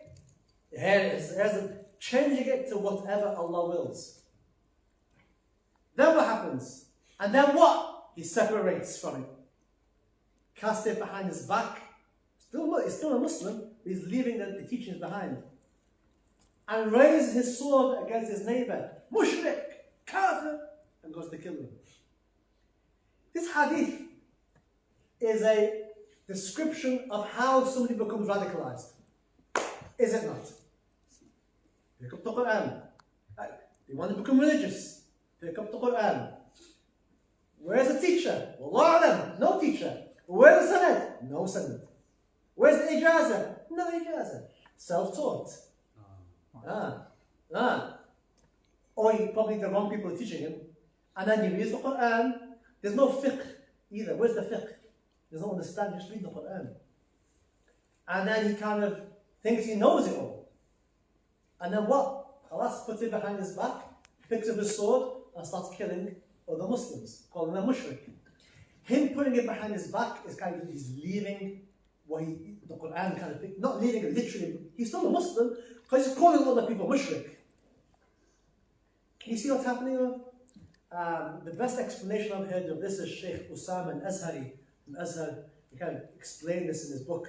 Speaker 1: to whatever Allah wills. Then what happens? And then what? He separates from it. Casts it behind his back. He's still a Muslim, but he's leaving the teachings behind. And raises his sword against his neighbor. Mushrik, kafir, and goes to kill him. This hadith is a description of how somebody becomes radicalized. Is it not? Pick up the Quran. They want to become religious. Pick up the Quran. Where's the teacher? Wallahu alam, no teacher. Where's the sanad? No sanad. Where's the ijazah? No ijazah. Self-taught. Or probably the wrong people are teaching him. And then he reads the Quran. There's no fiqh either. Where's the fiqh? There's no understanding. Just read the Quran. And then he kind of thinks he knows it all. And then what? Khalas puts it behind his back, picks up his sword, and starts killing other Muslims, calling them mushrik. Him putting it behind his back is kind of, he's leaving the Quran kind of, not leaving it literally, he's still a Muslim, because he's calling other people mushrik. Can you see what's happening here? The best explanation I've heard of this is Sheikh Usama al-Azhari from Azhar. He kind of explained this in his book,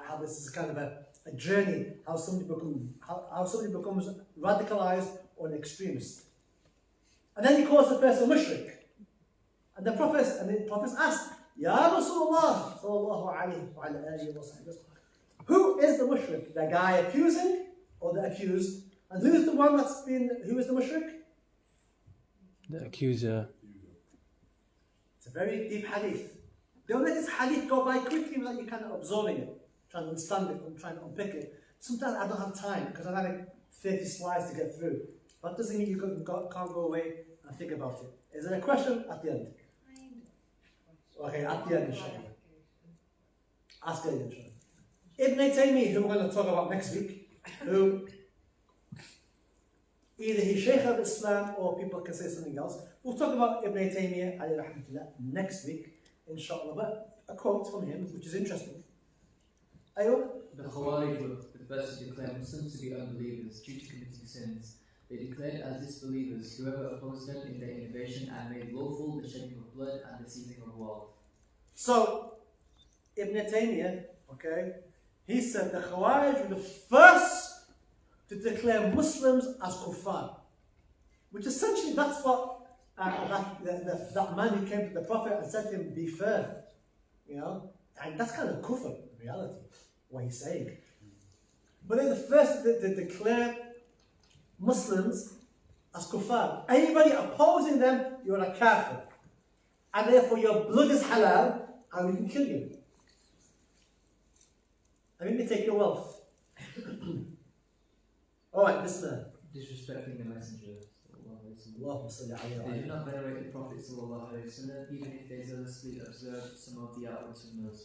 Speaker 1: how this is kind of a journey, how somebody becomes radicalized or an extremist. And then he calls the person mushrik. And the Prophet asked, Ya Rasulullah, sallallahu alayhi wa alihi wa sallam, who is the mushrik? The guy accusing or the accused? And who is the one who is the mushrik?
Speaker 5: The accuser.
Speaker 1: It's a very deep hadith. Don't let this hadith go by quickly without you kind of absorbing it, trying to understand it and trying to unpick it. Sometimes I don't have time because I've had like 30 slides to get through. But that doesn't mean you can't go away and think about it. Is there a question at the end? Okay, at the end, inshallah. Ask it, inshallah. Ibn Taymiyyah, who we're going to talk about next week, who either he's Sheikh of Islam or people can say something else. We'll talk about Ibn Taymiyyah alayhi rahmatullah next week, inshallah. But a quote from him, which is interesting. Aywa?
Speaker 3: The Khawarij were the first to declare Muslims to be unbelievers due to committing sins. They declared as disbelievers whoever opposed them in their innovation and made lawful the shedding of blood and the seizing of wealth.
Speaker 1: So, Ibn Taymiyyah, okay, he said the Khawarij were the first to declare Muslims as kuffar. Which essentially, that's what that man who came to the Prophet and said to him, be fair. You know? And that's kind of kufr in reality, what he's saying. But they're the first to declare Muslims as kuffar. Anybody opposing them, you're a kafir. And therefore your blood is halal and we can kill you. And we can take your wealth. Alright, listen.
Speaker 3: Disrespecting the messenger.
Speaker 1: Allahumma salli alayhi wa
Speaker 3: They do
Speaker 1: alayhi.
Speaker 3: not venerate the Prophet sallallahu alaihi wasallam, even if they zealously observe some of the outward sunnahs.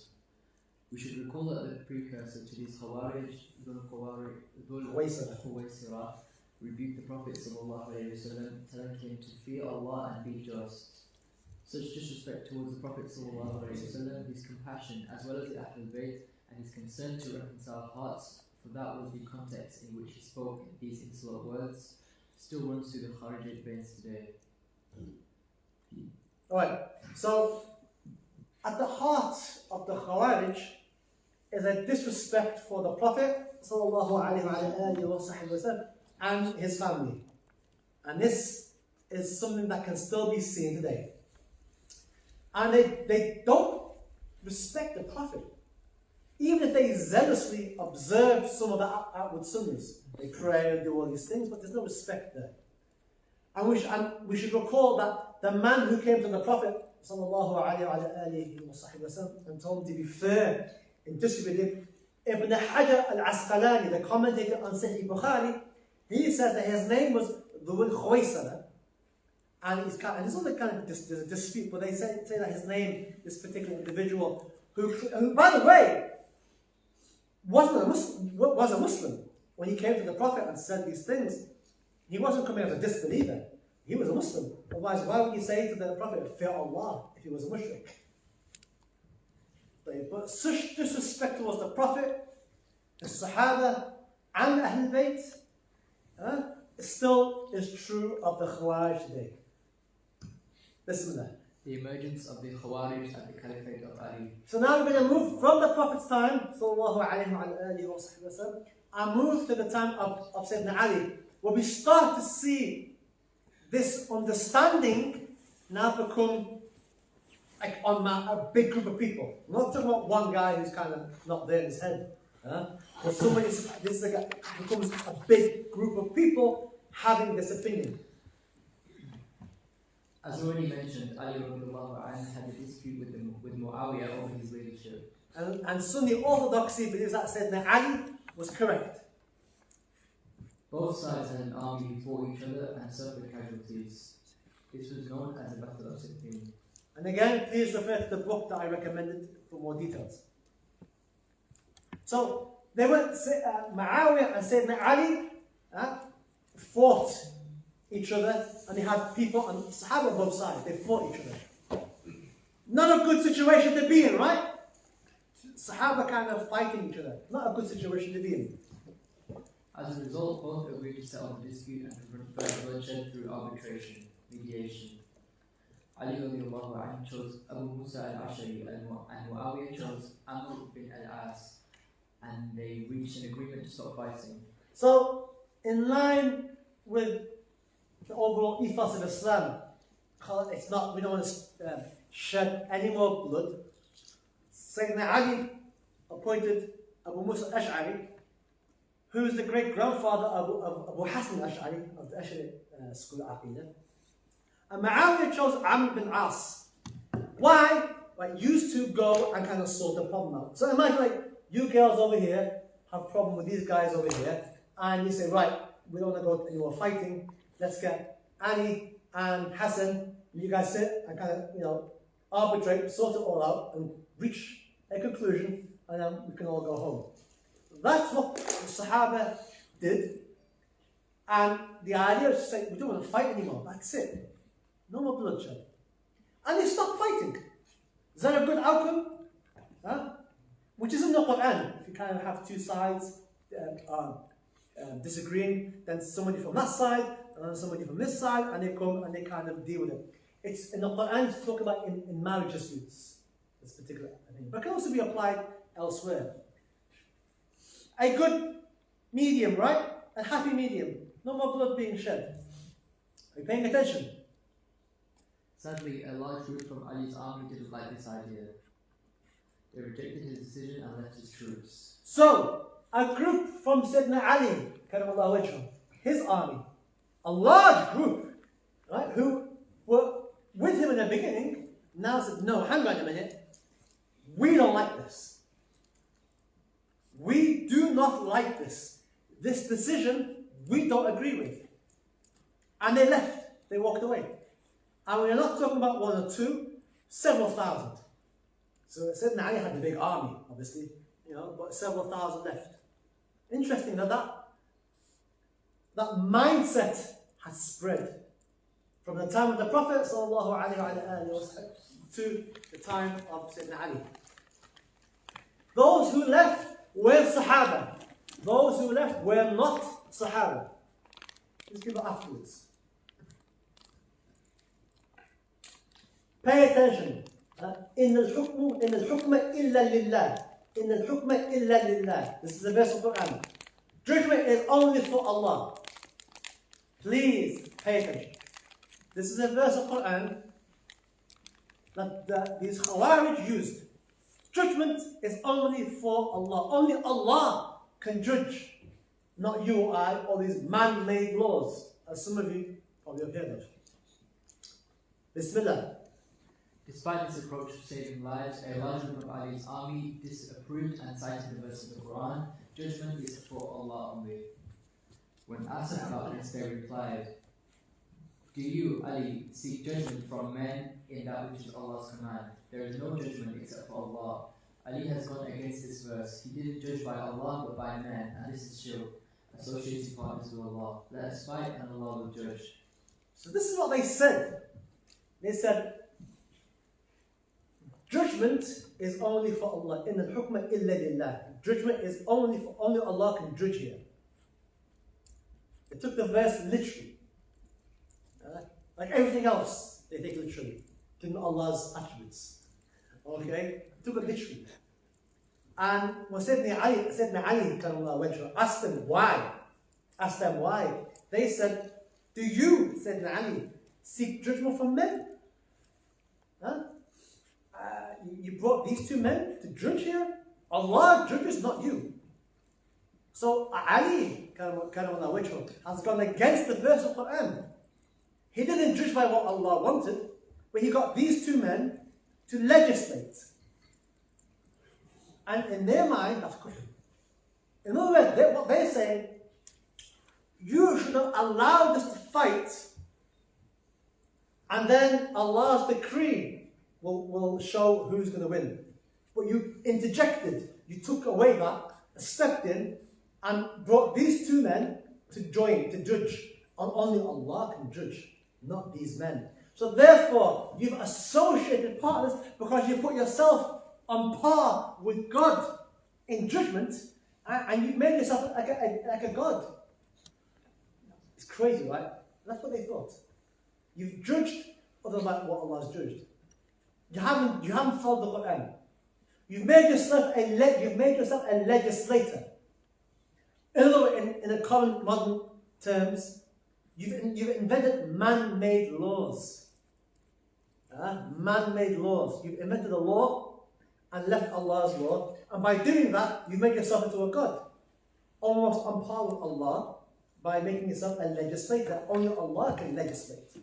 Speaker 3: We should recall that the precursor to these Khawarij, Dhul Khuwaysira, rebuked the Prophet sallallahu alaihi wasallam, telling him to fear Allah and be just. Such disrespect towards the Prophet sallallahu alaihi wasallam, his compassion, as well as the Ahlul Bayt, and his concern to reconcile hearts, for that was the context in which he spoke these insolent words, still runs through the Khawarij veins today.
Speaker 1: Alright, so at the heart of the Khawarij is a disrespect for the Prophet sallallahu alaihi wasallam and his family. And this is something that can still be seen today. And they don't respect the Prophet. Even if they zealously observe some of the outward sunnahs, they pray and do all these things, but there's no respect there. And we should recall that the man who came to the Prophet sallallahu alaihi wasallam and told him to be fair in distributing, Ibn Hajar al-Asqalani, the commentator on Sahih Bukhari, he says that his name was Dhul Khuwaysira, and there's all the kind of there's a dispute, but they say that his name, this particular individual, who by the way, was a Muslim when he came to the Prophet and said these things. He wasn't coming as a disbeliever. He was a Muslim. Otherwise, why would he say to the Prophet, fear Allah, if he was a mushrik? But such disrespect towards the Prophet, the Sahaba, and the Ahlul Bayt, still is true of the Khawarij today. Bismillah.
Speaker 3: The emergence of the Khawarij at the Caliphate of Ali.
Speaker 1: So now we're going to move from the Prophet's time, sallallahu alayhi wa sallam, and move to the time of Sayyidina Ali, where we start to see this understanding now become like on a big group of people. I'm not talking about one guy who's kind of not there in his head. But becomes a big group of people having this opinion.
Speaker 3: As already mentioned, Ali radiallahu anhu had a dispute with Muawiyah over his leadership.
Speaker 1: And Sunni orthodoxy believes that Sayyidina Ali was correct.
Speaker 3: Both sides had an army who fought each other and suffered casualties. This was known as the Battle of Siffin.
Speaker 1: And again, please refer to the book that I recommended for more details. So, they went, Muawiyah and Sayyidina Ali fought each other, and they had people on Sahaba on both sides. They fought each other. Not a good situation to be in, right? Sahaba kind of fighting each other. Not a good situation to be in.
Speaker 3: As a result, both agreed to settle the dispute and prevent bloodshed through arbitration, mediation. Ali radiallahu anhu chose Abu Musa al-Ashari and Muawiyah chose Amr bin al-As, and they reached an agreement to stop fighting.
Speaker 1: So, in line with the overall ethos of Islam, we don't want to shed any more blood. Sayyidina Ali appointed Abu Musa al-Ash'ari, who is the great-grandfather of Abu Hassan al-Ash'ari, of the Ash'ari school of Aqidah. And Muawiyah chose Amr bin As. Why? Like, used to go and kind of sort the problem out. So imagine, like, you girls over here have a problem with these guys over here, and you say, right, we don't want to go any more fighting. Let's get Ali and Hassan, you guys sit and kind of, arbitrate, sort it all out, and reach a conclusion, and then we can all go home. That's what the Sahaba did. And the idea is to say, we don't want to fight anymore. That's it. No more bloodshed. And they stopped fighting. Is that a good outcome? Which is in the Quran. If you kind of have two sides disagreeing, then somebody from that side, and somebody from this side, and they come and they kind of deal with it. It's in the Quran, it's talking about in marriage disputes, this particular thing. But it can also be applied elsewhere. A good medium, right? A happy medium. No more blood being shed. Are you paying attention?
Speaker 3: Sadly, a large group from Ali's army didn't like this idea. They rejected his decision and left his troops.
Speaker 1: So, a group from Sayyidina Ali, karamallahu wajhahu, his army, a large group, right, who were with him in the beginning, now said, no, hang on a minute, we don't like this. We do not like this. This decision, we don't agree with. And they left. They walked away. And we're not talking about one or two, several thousand. So Sayyidina Ali had a big army, obviously, but several thousand left. Interesting that mindset has spread from the time of the Prophet ﷺ to the time of Sayyidina Ali. Those who left were Sahaba. Those who left were not Sahaba. These people afterwards. Pay attention. إن الحكم إلا لله. إن الحكم إلا لله. This is a verse of the Quran. Judgment is only for Allah. Please pay attention. This is a verse of the Quran that these Khawarij used. Judgment is only for Allah. Only Allah can judge, not you or I, or these man-made laws, as some of you probably have heard of. Bismillah.
Speaker 3: Despite this approach to saving lives, a large group of Ali's army disapproved and cited the verse of the Quran, judgment is for Allah only. When asked about this, they replied, do you, Ali, seek judgment from men in that which is Allah's command? There is no judgment except for Allah. Ali has gone against this verse. He didn't judge by Allah but by men, and this is shirk, associating partners with Allah. Let us fight and Allah will judge.
Speaker 1: So this is what they said. They said, judgment is only for Allah. In al-hukma illa lillah. Judgment is only Allah can judge here. They took the verse literally. Like everything else, they take literally. Taking Allah's attributes. Okay? Took it literally. And when Sayyidina Ali asked them why, they said, do you, Sayyidina Ali, seek judgment from men? Huh? You brought these two men to judge here? Allah judges, not you. So Ali has gone against the verse of the Quran. He didn't judge by what Allah wanted, but he got these two men to legislate. And in their mind, that's kufr. In other words, what they're saying, you should have allowed us to fight, and then Allah's decree will show who's going to win. But you interjected, you took away that, stepped in, and brought these two men to judge. And only Allah can judge, not these men. So therefore, you've associated partners because you put yourself on par with God in judgment, and you've made yourself like a God. It's crazy, right? That's what they thought. You've judged other than what Allah has judged. You haven't followed the Quran. You've made yourself a legislator. In other words, in a common modern terms, you've invented man-made laws. Man-made laws. You've invented a law and left Allah's law, and by doing that, you've made yourself into a God, almost on par with Allah, by making yourself a legislator. Only Allah can legislate.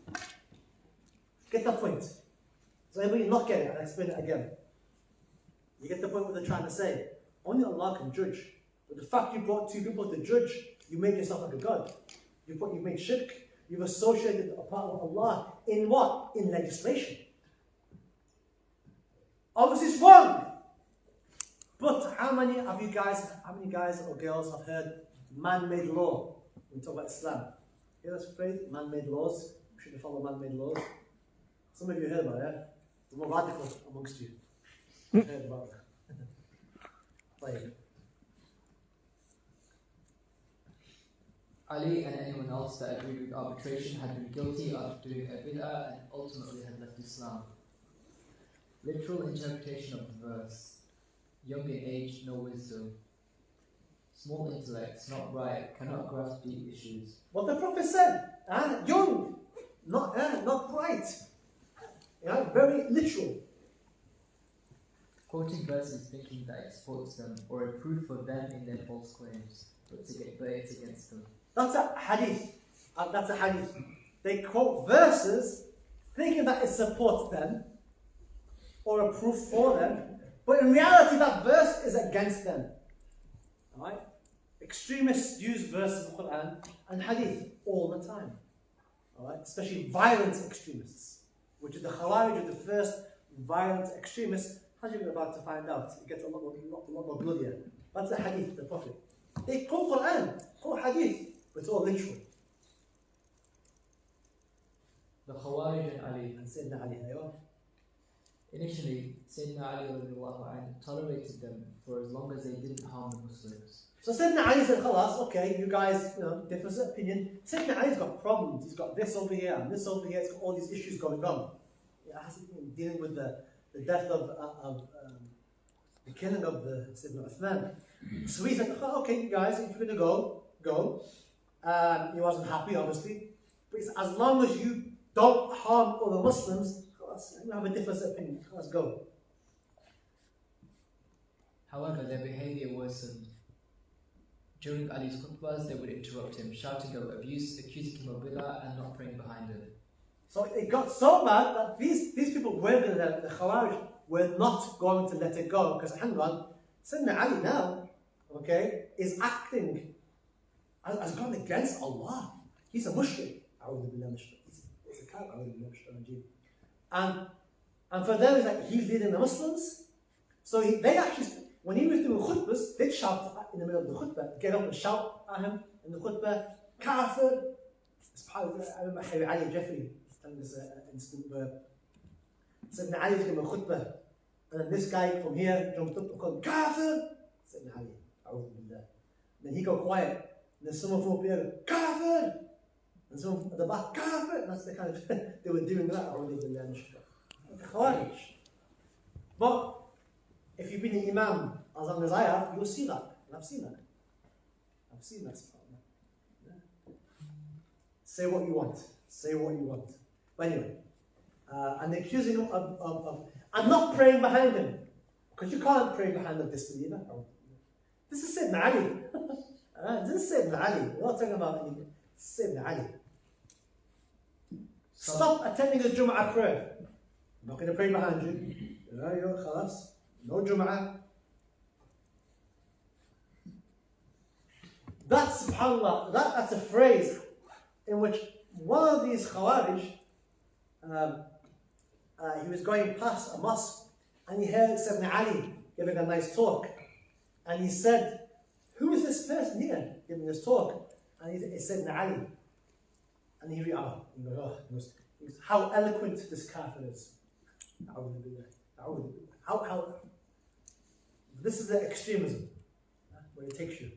Speaker 1: Get that point? So anybody not get it? I'll explain it again. You get the point what they're trying to say. Only Allah can judge. But the fact you brought two people to judge, you made yourself like a God. You made shirk. You've associated a part of Allah in what? In legislation. Obviously it's wrong. But how many guys or girls have heard man-made law when we talk about Islam? Hear that phrase? Man-made laws. We shouldn't follow man-made laws. Some of you heard about it, yeah? The more radical amongst you. Heard about it.
Speaker 3: Ali and anyone else that agreed with arbitration had been guilty of doing a bid'ah and ultimately had left Islam. Literal interpretation of the verse. Young in age, no wisdom. Small intellects, not right, cannot grasp deep issues.
Speaker 1: What the Prophet said, young, not bright. Very literal.
Speaker 3: Quoting verses thinking that it supports them or a proof for them in their false claims, but it's against them.
Speaker 1: That's a hadith. They quote verses thinking that it supports them or a proof for them, but in reality that verse is against them. Alright? Extremists use verses of the Quran and hadith all the time. Alright? Especially violent extremists, which is the Khawarij are the first violent extremists, as you're about to find out. It gets a lot more bloodier. That's the hadith of the Prophet. They quote Quran, quote hadith, but it's all literal.
Speaker 3: The Khawarij and Ali.
Speaker 1: And Sayyidina Ali, aywa.
Speaker 3: Initially, Sayyidina Ali radiallahu anhu tolerated them for as long as they didn't harm the Muslims.
Speaker 1: So Sayyidina Ali said, Khalas, okay, you guys, difference of opinion. Sayyidina Ali's got problems. He's got this over here and this over here. He's got all these issues going on. He has to be dealing with the death of the killing of the Sayyidina Uthman. So he said, okay, you guys, if you're going to go. He wasn't happy, obviously. But he said, as long as you don't harm other Muslims, you have a different opinion. Let's go.
Speaker 3: However, their behavior worsened. During Ali's khutbahs, they would interrupt him, shouting out abuse, accusing him of bid'ah and not praying behind him.
Speaker 1: So it got so bad that these people were going to, the Khawarij were not going to let it go. Because hang on, Sayyidina Ali now, okay, is acting has gone against Allah. He's a mushrik. He's a kafir. And for them, it's like he's leading the Muslims. So they actually, when he was doing khutbahs, they'd shout in the middle of the khutbah, get up and shout at him in the khutbah, kafir. I remember Ali Jeffrey telling this incident where Sayyidina Ali was giving a khutbah, and then this guy from here jumped up and called kafir. Sayyidina Ali, a'udhu billah. Then he got quiet, and then someone from up here, kafir. And someone at the back, kafir. And that's the kind of, they were doing that, a'udhu billah. Khawarij. But if you've been an imam as long as I have, you'll see that. And I've seen that. I've seen that. Yeah. Say what you want. Say what you want. But anyway, and accusing him of and not praying behind him. Because you can't pray behind a disbeliever. This is Sayyidina Ali. This is Sayyidina Ali. We're not talking about anything. This is Sayyidina Ali. Stop attending the Jum'ah prayer. I'm not going to pray behind you. You're khalas. No Jum'ah. That's, subhanAllah, that's a phrase in which one of these Khawarij, he was going past a mosque and he heard Sayyidina Ali giving a nice talk. And he said, who is this person here giving this talk? And he said, Ali. And he goes, how eloquent this kafir is. How this is the extremism where it takes you.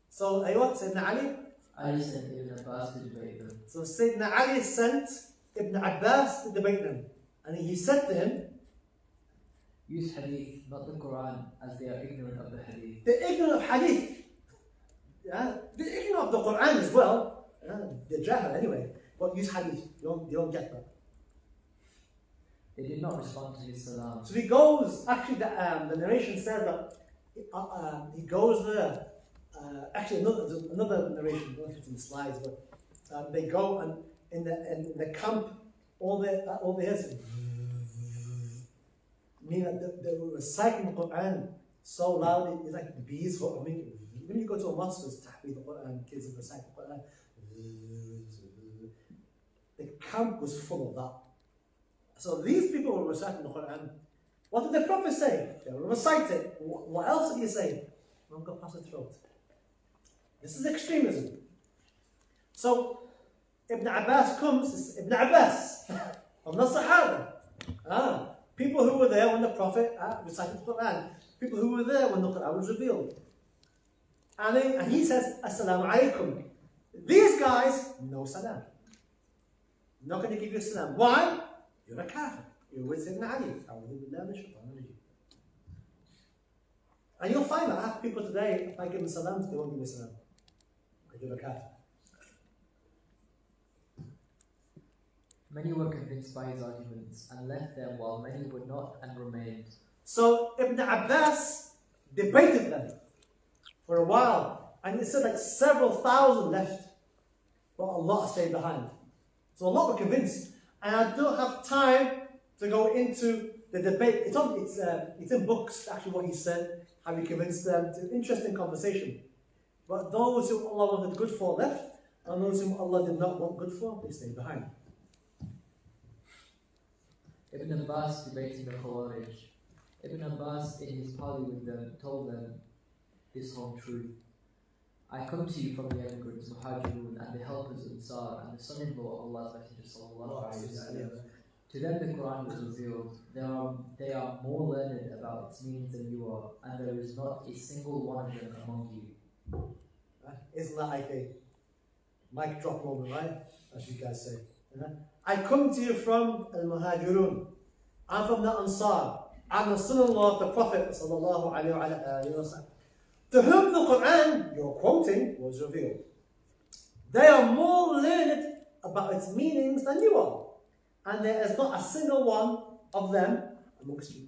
Speaker 1: So, Sayyidina Ali?
Speaker 3: Ali sent Ibn Abbas to debate them.
Speaker 1: So, Sayyidina Ali sent Ibn Abbas to debate them. And he said to him,
Speaker 3: use hadith, not the Quran, as they are ignorant of the hadith.
Speaker 1: They're ignorant of hadith. Yeah? They're ignorant of the Quran as well. Yeah? They're jahil anyway. But use hadith. You don't get that.
Speaker 3: They did not respond to his salam.
Speaker 1: So he goes, actually the narration says that he goes there. Actually, another narration, I don't know if it's in the slides, but they go and in the camp, all the heads, meaning that they were reciting the Quran so loud, it's like the bees. I mean, when you go to a mosque, there's tahfidh the Quran, kids are reciting the Quran. The camp was full of that. So these people were reciting the Quran. What did the Prophet say? They will recite it. What else did he say? Don't go past the throat. This is extremism. So Ibn Abbas comes, Ibn Abbas, from the Sahaba. People who were there when the Prophet recited the Quran. People who were there when the Quran was revealed. And he says, Assalamu alaikum. These guys, no salam. I'm not going to give you a salam. Why? You're a kafir. You're with Sayyidina Ali. And you'll find that I have people today, if I give them salams, they won't give me salam. Because you're a kafir.
Speaker 3: Many were convinced by his arguments and left them, while many would not and remained.
Speaker 1: So Ibn Abbas debated them for a while, and it said like several thousand left, but a lot stayed behind. So a lot were convinced, and I don't have time to go into the debate. It's in books actually what he said, how he convinced them. It's an interesting conversation. But those who Allah wanted good for left, And those whom Allah did not want good for, they stayed behind.
Speaker 3: Ibn Abbas debating the Khawarij. Ibn Abbas, in his parley with them, told them this home truth. I come to you from the emigrants, Muhajirun, and the helpers Ansar, and the son-in-law of Allah's Messenger sallallahu alaihi wasallam. To them the Quran was revealed. They are more learned about its meanings than you are, and there is not a single one of them among you.
Speaker 1: Isn't that like a mic drop moment, right? As you guys say. I come to you from al-Muhajirun. I'm from the Ansar. I'm the son-in-law of the Prophet sallallahu alaihi wasallam. To whom the Quran you're quoting was revealed. They are more learned about its meanings than you are, and there is not a single one of them amongst you.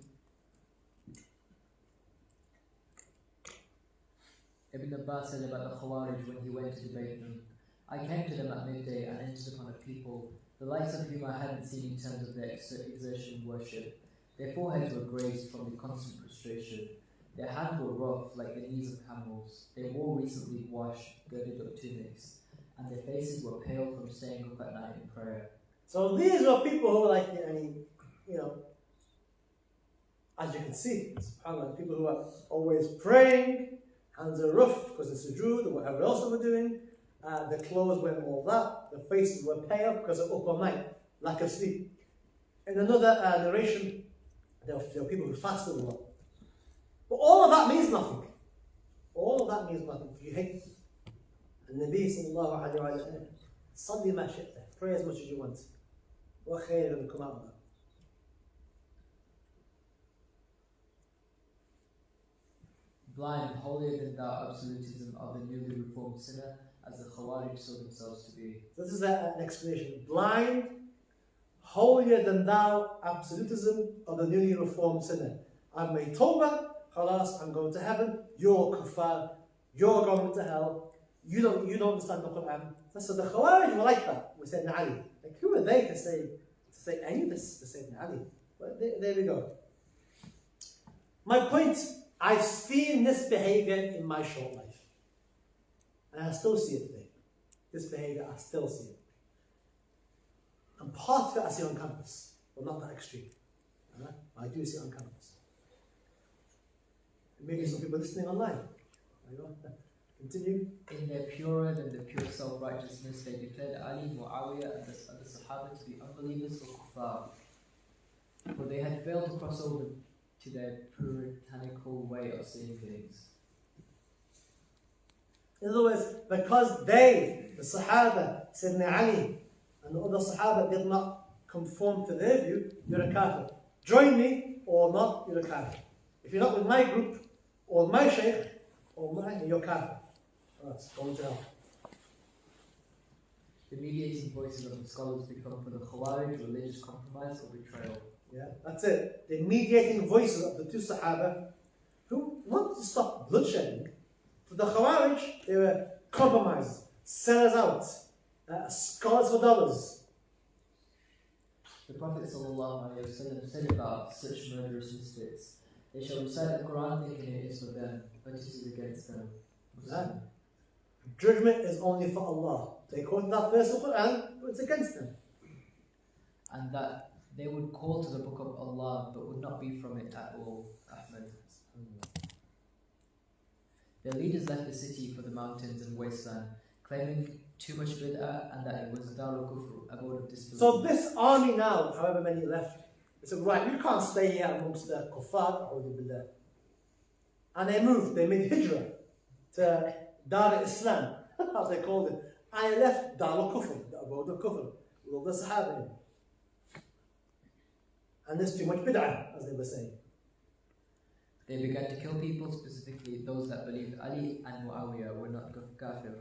Speaker 3: Ibn Abbas said about the Khawarij when he went to debate them, I came to them at midday and entered upon a people, the likes of whom I hadn't seen in terms of their exertion and worship. Their foreheads were grazed from the constant prostration. Their hands were rough like the knees of camels. They wore recently washed, girded up tunics, and their faces were pale from staying up at night in prayer.
Speaker 1: So these were people who were like, as you can see, subhanAllah, people who are always praying, hands are rough because of sujood or whatever else they were doing. Their clothes weren't all that. Their faces were pale because of up all night, lack of sleep. In another narration, there were people who fasted a lot. But all of that means nothing. All of that means nothing. If you hate the Nabi sallallahu alayhi wa sallam, salli ma shi'ta, pray as much as you want. What khair will come out of that?
Speaker 3: Blind, holier than thou absolutism of the newly reformed sinner, as the Khawarij saw themselves to be.
Speaker 1: This is an explanation. Blind, holier than thou absolutism of the newly reformed sinner. I've made tawbah, khalas, I'm going to heaven, you're kuffar, you're going to hell, you don't understand the Quran. So the Khawarij were like that with Sayyidina Ali. Like, who are they to say any of this to Sayyidina Ali? But there we go. My point, I've seen this behavior in my short life. And I still see it today. This behavior, I still see it. And part of it I see on campus, but not that extreme. I do see it on campus. And maybe some people listening online. There you go. Continue.
Speaker 3: In their purer than the pure self-righteousness, they declared Ali, Muawiyah, and the Sahaba to be unbelievers or kuffar. For they had failed to cross over to their puritanical way of seeing things.
Speaker 1: In other words, because they, the Sahaba, Sayyidina Ali, and the other Sahaba did not conform to their view, you're a kafir. Join me or not, you're a kafir. If you're not with my group, or my Sheikh, or mine, you're kafir. That's going to hell.
Speaker 3: The mediating voices of the scholars become for the Khawarij religious compromise or betrayal.
Speaker 1: Yeah, that's it. The mediating voices of the two Sahaba who wanted to stop bloodshedding. For the Khawarij, they were compromisers, sellers out, scholars for dollars.
Speaker 3: The Prophet ﷺ said about such murderous misfits, they shall recite the Quran thinking it is for them, but it is against them.
Speaker 1: Yeah. Judgment is only for Allah. They quote that verse of the Quran, but it's against them.
Speaker 3: And that they would call to the book of Allah, but would not be from it at all. Ahmed. Their leaders left the city for the mountains and wasteland, claiming too much bid'ah and that it was a Darul Kufr, abode of disbelief.
Speaker 1: So this army now, however many left, they said, right, we can't stay here amongst the kuffar, and they moved, they made hijrah to Dar al-Islam, as they called it. And they left Darul Kufr, the abode of kufr, with all the Sahaba in it. And there's too much bid'ah, as they were saying.
Speaker 3: They began to kill people, specifically those that believed Ali and Muawiyah were not kafir.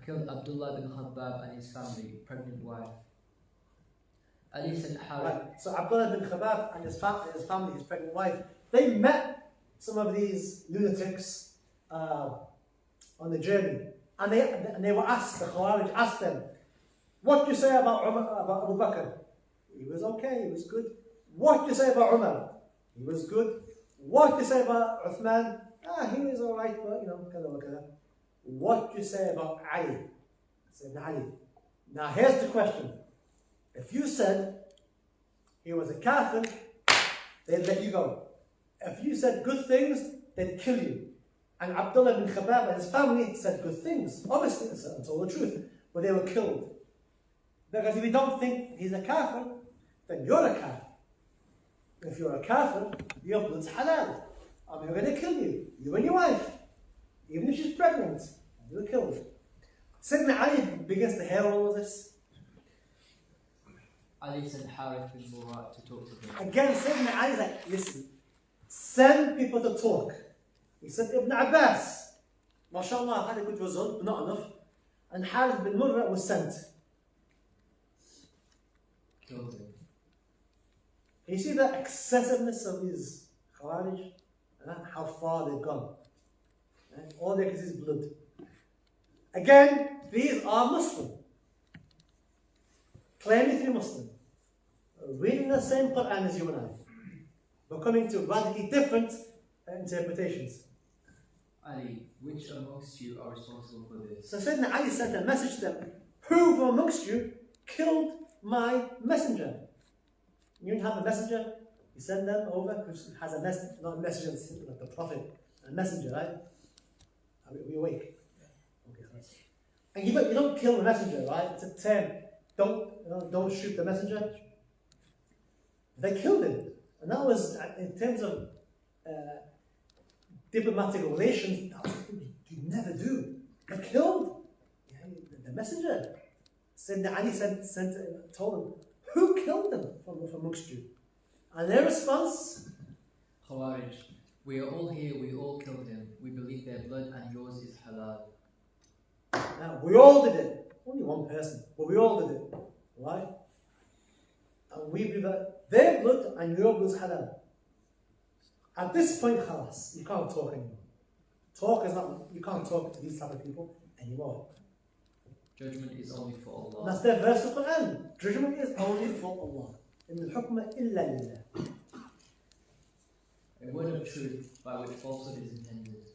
Speaker 3: Killed Abdullah bin Khabbab and his family, pregnant wife. Ali sent Harith.
Speaker 1: Right. So Abdullah bin Khabbab and his family, his pregnant wife, they met some of these lunatics on the journey. And they were asked, the Khawarij asked them, what do you say about Abu Bakr? He was okay, he was good. What do you say about Umar? He was good. What do you say about Uthman? He was alright, but kind of. What do you say about Ali?
Speaker 4: Sayyidina Ali. Now here's the question. If you said he was a kafir, they'd let you go. If you said good things, they'd kill you. And Abdullah bin Khabab and his family said good things. Obviously, they told the truth. But they were killed. Because if you don't think he's a kafir, then you're a kafir. If you're a kafir, your blood's halal. I'm going to kill you. You and your wife. Even if she's pregnant, you're killed. Sayyidina Ali begins to hear all of this.
Speaker 3: Ali sent Harith bin Murad to talk to him.
Speaker 4: Again, Sayyidina Ali's like, listen, send people to talk. He sent Ibn Abbas. MashaAllah, had a good result, but not enough. And Harith bin Murad was sent.
Speaker 3: Killed him.
Speaker 4: Can you see the excessiveness of these Khawarij? How far they've gone. All they can see is blood. Again, these are Muslim. Claiming to be Muslim. Reading the same Quran as you and I. But coming to radically different interpretations.
Speaker 3: Ali, which amongst you are responsible for this?
Speaker 4: So Sayyidina Ali sent a message to them. Who amongst you killed my messenger? You don't have a messenger? You send them over, who has a message, not a messenger like the Prophet, a messenger, right? Are we awake? Okay, nice. And you don't kill the messenger, right? It's a term. Don't shoot the messenger. They killed him. And that was, in terms of diplomatic relations, that was something you never do. They killed the messenger. Sayyidina Ali told them, who killed them from amongst you? And their response,
Speaker 3: Khawarij, we are all here, we all killed him. We believe their blood and yours is halal.
Speaker 4: now we all did it. Only one person, but we all did it. Right? And we believe that their blood and your blood is halal. At this point, khalas, you can't talk anymore. You can't talk to these type of people anymore.
Speaker 3: Judgment is only for Allah.
Speaker 4: That's their verse of Quran. Judgment is only for Allah. In al-hukma illa lillah.
Speaker 3: A word of truth by which falsehood is intended.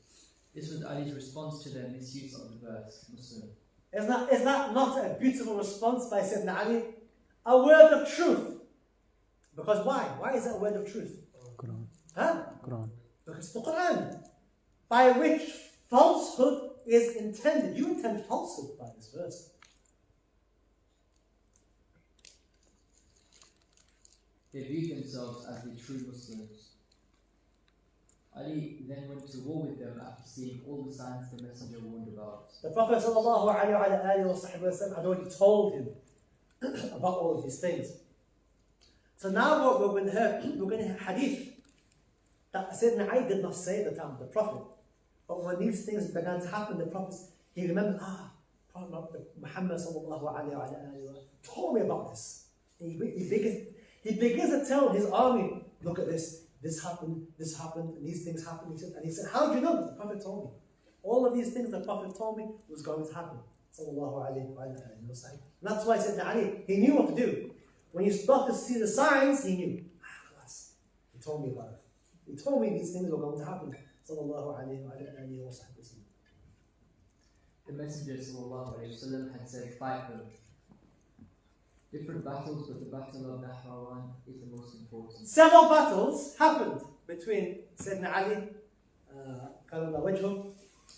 Speaker 3: This was Ali's response to their misuse of the verse, Muslim.
Speaker 4: Is that not a beautiful response by Sayyidina Ali? A word of truth. Because why? Why is that a word of truth?
Speaker 5: Quran.
Speaker 4: Huh?
Speaker 5: Quran.
Speaker 4: Because it's the Quran. By which falsehood is intended. You intend falsehood by this verse.
Speaker 3: They viewed themselves as the true Muslims. Ali then went to war with them after seeing all the signs the messenger warned about.
Speaker 4: The Prophet ﷺ had already told him about all of these things. So now we're going to hear hadith that Sayyidina Ali did not say at the time of the Prophet. But when these things began to happen, the Prophet, he remembered, Prophet Muhammad told me about this. He begins to tell his army, look at this happened, and these things happened. And he said, how do you know? The Prophet told me. All of these things the Prophet told me was going to happen. And that's why I said to Ali, he knew what to do. When you start to see the signs, he knew. He told me about it. He told me these things were going to happen.
Speaker 3: The Messenger ﷺ had said, fight them. Different battles, but the battle of Nahrawan is the most important.
Speaker 4: Several battles happened between Sayyidina Ali,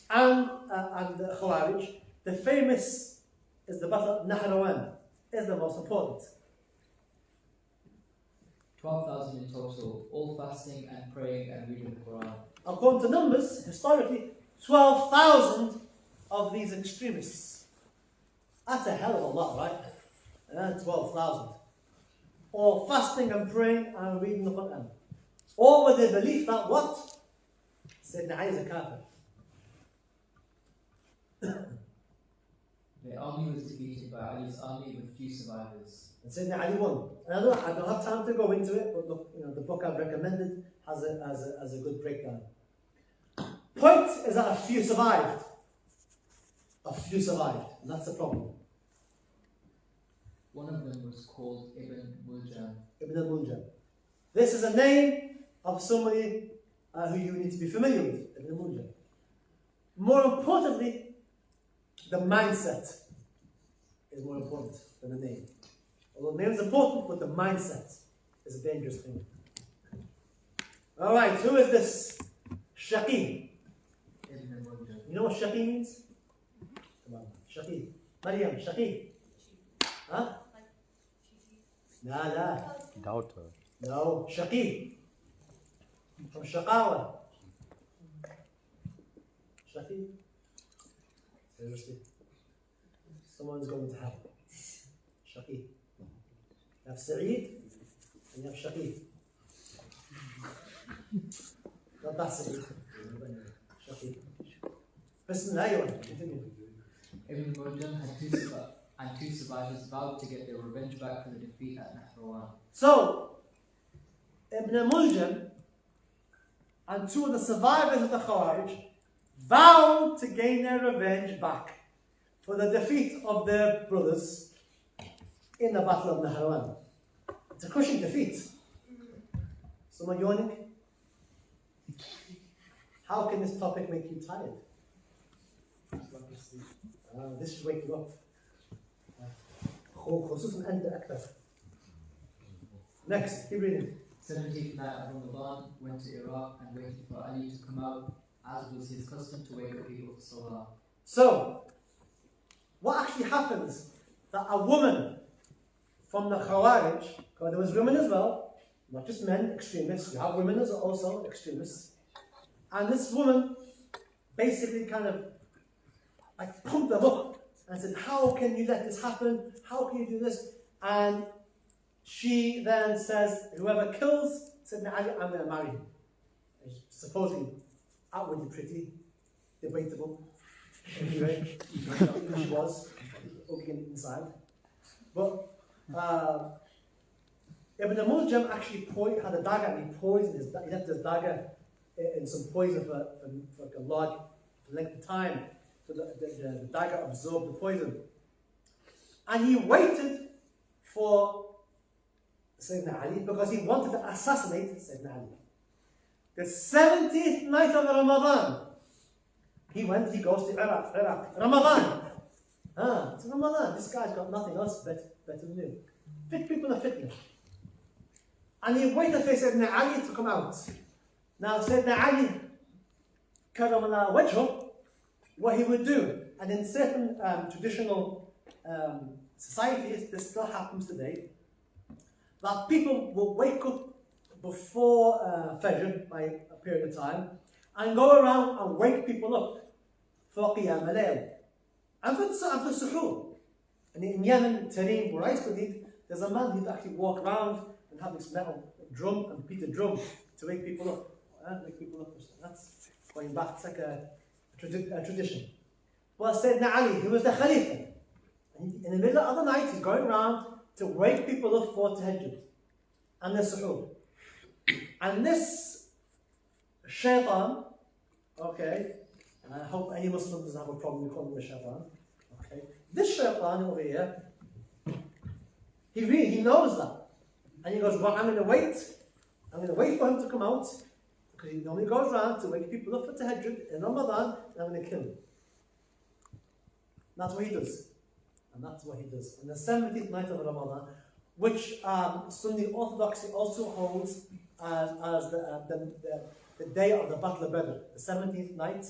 Speaker 4: and the Khawarij. The famous is the battle of Nahrawan, is the most important.
Speaker 3: 12,000 in total, all fasting and praying and reading the Quran.
Speaker 4: According to numbers, historically, 12,000 of these extremists. That's a hell of a lot, right? 12,000. All fasting and praying and reading the Quran. All with the belief that what? Sayyidina Ali is a kafir.
Speaker 3: The army was defeated by Ali's army with few survivors.
Speaker 4: And Sayyidina Ali won. And I don't have time to go into it, but look, the book I've recommended has a good breakdown. Point is that a few survived. A few survived, and that's the problem.
Speaker 3: One of them was called Ibn Muljam.
Speaker 4: Ibn Muljam. This is a name of somebody who you need to be familiar with, Ibn Muljam. More importantly, the mindset. is more important than the name. Although the name is important, but the mindset is a dangerous thing. Alright, who is this? Sheikh. You know what Sheikh means? Come on, Sheikh. Maryam, Sheikh. Huh? La.
Speaker 2: Doubter.
Speaker 4: No, Sheikh. From Shaqawa. Sheikh. Seriously. Someone's going to hell. Sheikh. You have Sa'id and you have Sheikh. Not that Sa'id. Sheikh. Bismillah, continue.
Speaker 3: Ibn Muljam and two survivors vowed to get their revenge back for the defeat at Nahrawan.
Speaker 4: So, Ibn Muljam and two of the survivors of the Khawarij vowed to gain their revenge back for the defeat of their brothers in the Battle of Nahrawan. It's a crushing defeat. Someone yawning? How can this topic make you tired? This should wake you up. خصوصا أنت أكثر. Next, keep reading.
Speaker 3: 17th night of Ramadan, went to Iraq and waited for Ali to come out, as was his custom to wake up people for Salah.
Speaker 4: So, what actually happens that a woman from the Khawarij, because there was women as well, not just men, extremists, you have women as also extremists, and this woman basically kind of like pumped them up and said, how can you let this happen? How can you do this? And she then says, whoever kills Sayyidina Ali, I'm going to marry him. And supposedly outwardly pretty, debatable. Anyway, she was okay inside. But Ibn Muljam actually had a dagger and he left his dagger in some poison for like a large length of time. So the dagger absorbed the poison. And he waited for Sayyidina Ali because he wanted to assassinate Sayyidina Ali. The 17th night of Ramadan, he goes to Iraq. Ramadan! It's Ramadan. This guy's got nothing else better to do. Fit people are fitna. And he waited for Sayyidina Ali to come out. Now Sayyidina Ali, Karamallah Wajho, what he would do, and in certain traditional societies, this still happens today, that people will wake up before Fajr by a period of time and go around and wake people up for Qiyam al-Layl and for Suhoor. And in Yemen, Tarim, where I studied, there's a man who'd actually walk around and have this metal drum and beat a drum to wake people up. That's going back, it's like a tradition. Well, Sayyidina Ali, he was the Khalifa. And in the middle of the night, he's going around to wake people up for Tahajjud and the Suhoor. And this shaitan, okay, and I hope any Muslim doesn't have a problem with calling him a shaitan, okay, this shaitan over here, he knows that. And he goes, well, I'm going to wait for him to come out, because he normally goes around to wake people up for Tahajjud in Ramadan, and I'm going to kill him. That's what he does. And that's what he does. On the 17th night of Ramadan, which Sunni Orthodoxy also holds as the day of the Battle of Badr. The 17th night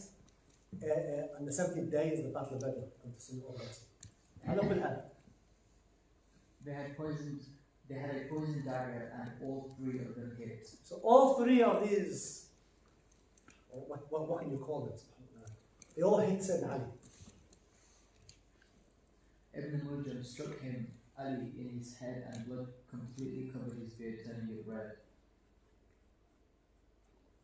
Speaker 4: and the 17th day is the Battle of Badr of the Sunni Orthodoxy.
Speaker 3: They had a poisoned dagger and all three of them hit.
Speaker 4: So all three of these, what can you call it? They all hit Sayyidina Ali.
Speaker 3: Ibn Muljam struck him, Ali, in his head, and blood completely covered his beard, turning it red.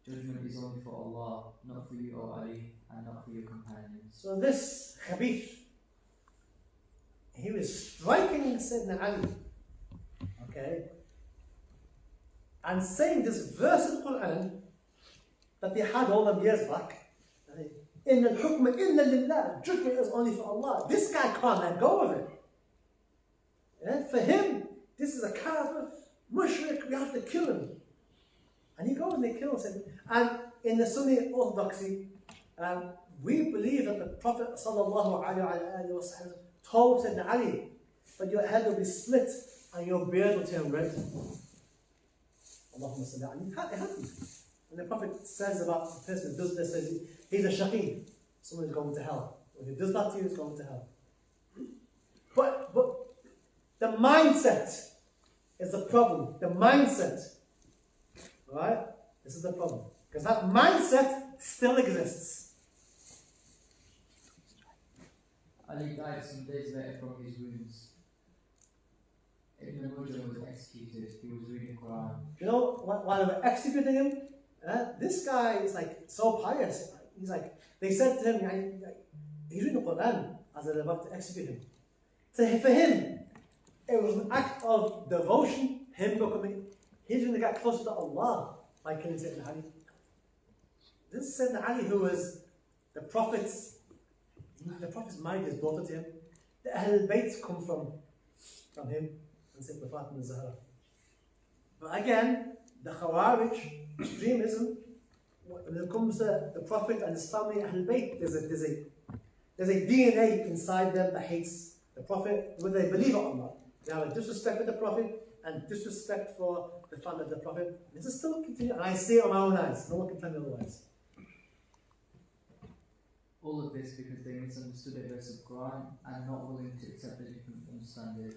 Speaker 3: Judgment is only for Allah, not for you, O Ali, and not for your companions.
Speaker 4: So this Khabith, he was striking Sayyidina Ali, okay, and saying this verse of the Quran that they had all them years back. In al-hukm illa lillah, judgment is only for Allah. This guy can't let go of it. Yeah? For him, this is a kafir, mushrik, we have to kill him. And he goes and they kill him. And in the Sunni Orthodoxy, we believe that the Prophet ﷺ told Sayyidina Ali, but your head will be split and your beard will turn red. Allahumma salli alayhi. It happened. And the Prophet says about the person who does this, says he's a Sheikh, someone who's going to hell. When he does that to you, he's going to hell. But the mindset is the problem. The mindset. Alright? This is the problem. Because that mindset still exists.
Speaker 3: Ali died some days later from his wounds. Ibn Majah was executed. He was reading Quran.
Speaker 4: You know, while they were executing him, this guy is like so pious. He's like, they said to him, he's reading the Quran as they're about to execute him. So for him, it was an act of devotion, him becoming, he's going to get closer to Allah by killing Sayyidina Ali. This is Sayyidina Ali who was the Prophet's married his daughter to him. The Ahlul Bayt come from him and Sayyidina Fatima al-Zahra. But again, the Khawarij, extremism, when it comes to the Prophet and his family, Ahlul Bayt, there's a DNA inside them that hates the Prophet, whether they believe it or not. They have a disrespect for the Prophet and disrespect for the family of the Prophet. This is still continuing, and I see it on my own eyes. No one can tell me otherwise.
Speaker 3: All of this because they misunderstood a verse of Quran and not willing to accept a different understanding.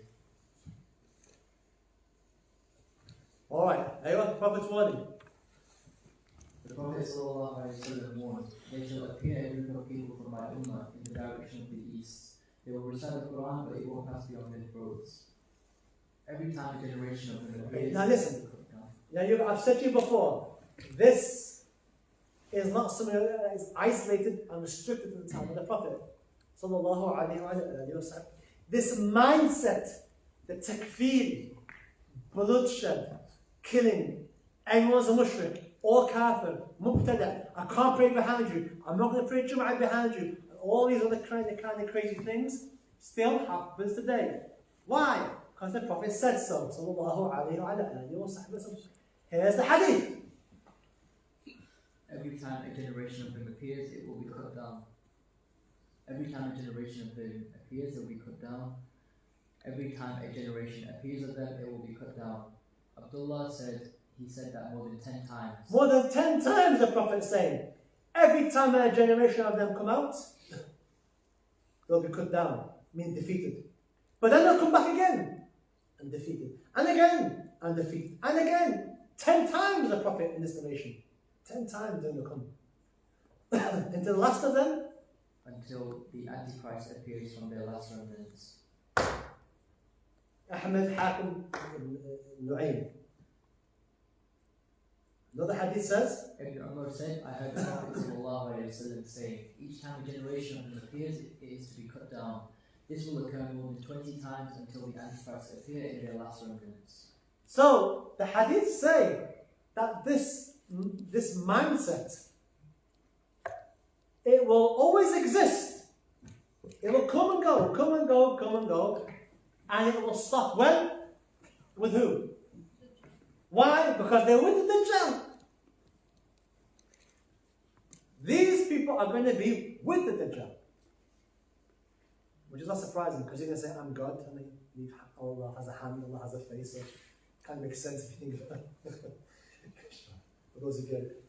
Speaker 4: Alright, the Prophet's warning.
Speaker 3: The Prophet ﷺ warned, "There shall appear a group of people from my ummah in the direction of the east. They will recite the Quran, but it won't pass beyond their throats. Every time a generation of them appears."
Speaker 4: Now listen. Now I've said to you before, this is not something that is isolated and restricted to the time of the Prophet. Sallallahu alayhi wa sallam. This mindset, the takfir, bloodshed, killing, everyone's a mushrik, or kafir, mubtada, I can't pray behind you, I'm not going to pray Jum'ah behind you, and all these other kind of crazy things still happens today. Why? Because the Prophet said so. Sallallahu alayhi wa sallam. Here's the hadith.
Speaker 3: Every time a generation of them appears, it will be cut down. Every time a generation of them appears, it will be cut down. Every time a generation appears of them, it will be cut down. Abdullah said, he said that more than 10 times.
Speaker 4: More than 10 times the Prophet is saying, every time a generation of them come out, they'll be cut down, meaning defeated. But then they'll come back again, and defeated. And again, and defeated. And again, 10 times the Prophet in this narration. 10 times then they'll come. Until the last of them?
Speaker 3: Until the Antichrist appears from their last remnants.
Speaker 4: Ahmed Hakim Nu'aym. Another hadith says,
Speaker 3: Ibn Umar said, I heard the Prophet ﷺ saying, each time a generation of them appears, it is to be cut down. This will occur more than 20 times until the Antichrist appear in their last remnants.
Speaker 4: So, the hadith say that this mindset, it will always exist. It will come and go, come and go, come and go, and it will stop when? With who? Why? Because they're with the Dajjal. These people are going to be with the Dajjal. Which is not surprising, because you're going to say, I'm God, and then Allah has a hand, Allah has a face, so it kind of makes sense if you think about it. For those who get it.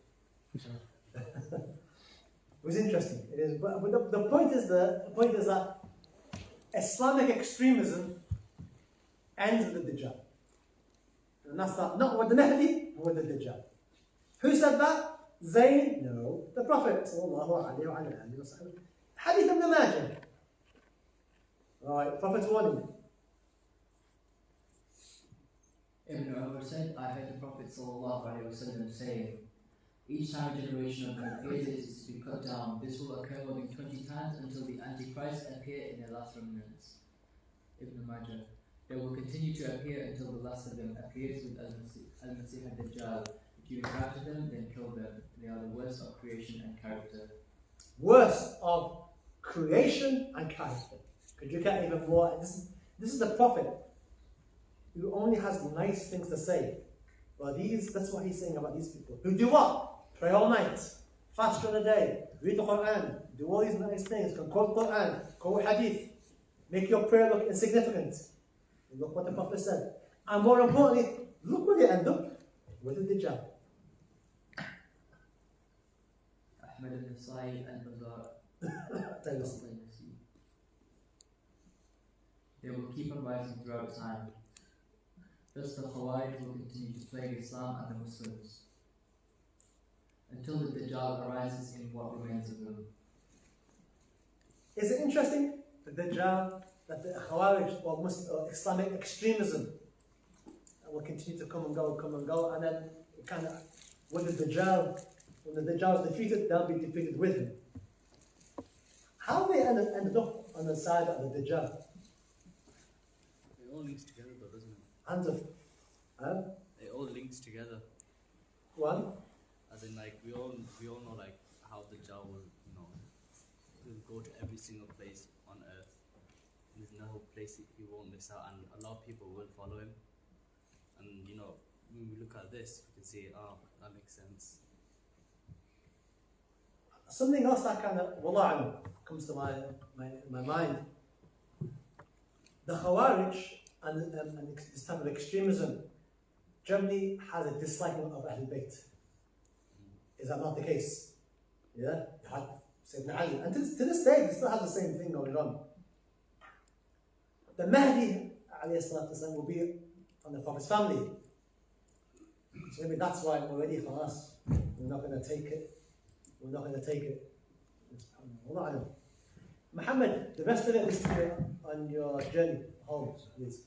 Speaker 4: It was interesting. It is, but the point is that Islamic extremism ends with the Dajjal. And that's not with the Mahdi, but with the Dajjal. Who said that? Zane? No. The Prophet. Sallallahu alayhi wa sallam. Hadith of the Majah. Alright, Prophet's warning.
Speaker 3: Ibn Umar said, I heard the Prophet ﷺ saying, each time a generation of them appears, it is to be cut down. This will occur more than 20 times until the Antichrist appear in their last remnants. Ibn Majah. They will continue to appear until the last of them appears with Al-Masih al-Dajjal. If you encounter them, then kill them. They are the worst of creation and character.
Speaker 4: Worst of creation and character. Could you get even more? This is the Prophet who only has nice things to say. Well, that's what he's saying about these people. Who do what? Pray all night, fast during the day, read the Quran, do all these nice things, can quote Quran, quote Hadith, make your prayer look insignificant. Look what the Prophet said. And more importantly, look where they end up with the Dajjal.
Speaker 3: Ahmed al-Nasai and Bazar. They will keep on rising throughout time. Thus the Khawarij will continue to plague Islam and the Muslims until the Dajjal arises in what remains of them.
Speaker 4: Is it interesting? The Dajjal, that the Khawarij or Muslim or Islamic extremism will continue to come and go, and then it kind of, when the Dajjal is defeated, they'll be defeated with him. How they ended up on the side of the Dajjal?
Speaker 11: It all links together though, doesn't it?
Speaker 4: Hands of,
Speaker 11: It all links together.
Speaker 4: one.
Speaker 11: As in, like, we all know, like, how the Dajjal will, will go to every single place on earth. There's no place he won't miss out, and a lot of people will follow him. And when we look at this, we can see, that makes sense.
Speaker 4: Something else that kind of, wallah, comes to my mind. The Khawarij and this type of extremism generally has a disliking of Ahlul Bayt. Is that not the case? Yeah? You had Sayyidina Ali. And to this day, they still have the same thing going on. The Mahdi will be on the Prophet's family. So maybe that's why we're ready for us. We're not going to take it. We're not going to take it. Muhammad, the rest of it is on your journey home, please.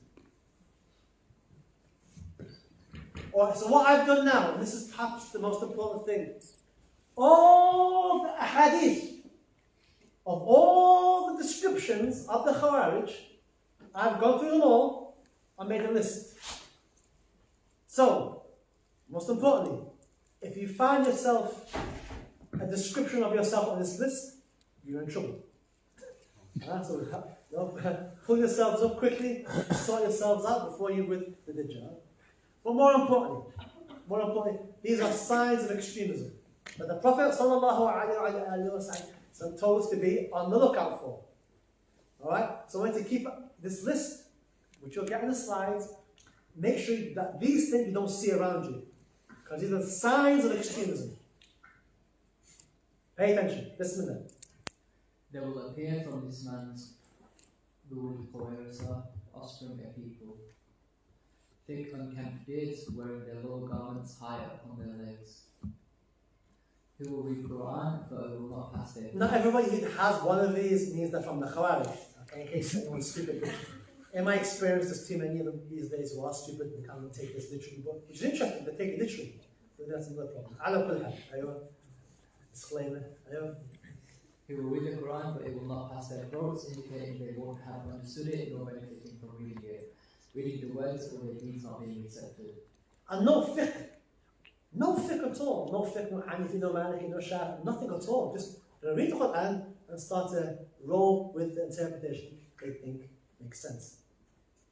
Speaker 4: Alright, so what I've done now, and this is perhaps the most important thing, all the hadith of all the descriptions of the Khawarij, I've gone through them all and made a list. So, most importantly, if you find yourself a description of yourself on this list, you're in trouble. So pull yourselves up quickly, sort yourselves out before you with the Dajjal. But more importantly, these are signs of extremism that the Prophet ﷺ told us to be on the lookout for. Alright? So I want to keep this list, which you'll get in the slides. Make sure that these things you don't see around you, because these are signs of extremism. Pay attention. Bismillah.
Speaker 3: There will appear from this man's rule offspring a people, thick unkempt beards, wearing their lower garments high upon their legs, who will read Quran but will not pass their.
Speaker 4: Not everybody who has one of these means they're from the Khawarij. Okay, in case anyone's stupid. In my experience, there's too many of them these days who are stupid and can't take this literally, but which is interesting, they take it literally. So that's another problem. Ala kul hal. Disclaimer.
Speaker 3: Who will read the Quran but it will not pass their throats, indicating they won't have understood it nor benefiting from reading it. Reading the words or their deeds not being accepted.
Speaker 4: And no fiqh. No fiqh at all. No fiqh, no Hanifi, no Maliki, no Shafi, nothing at all. Just read the Quran and start to roll with the interpretation they think makes sense.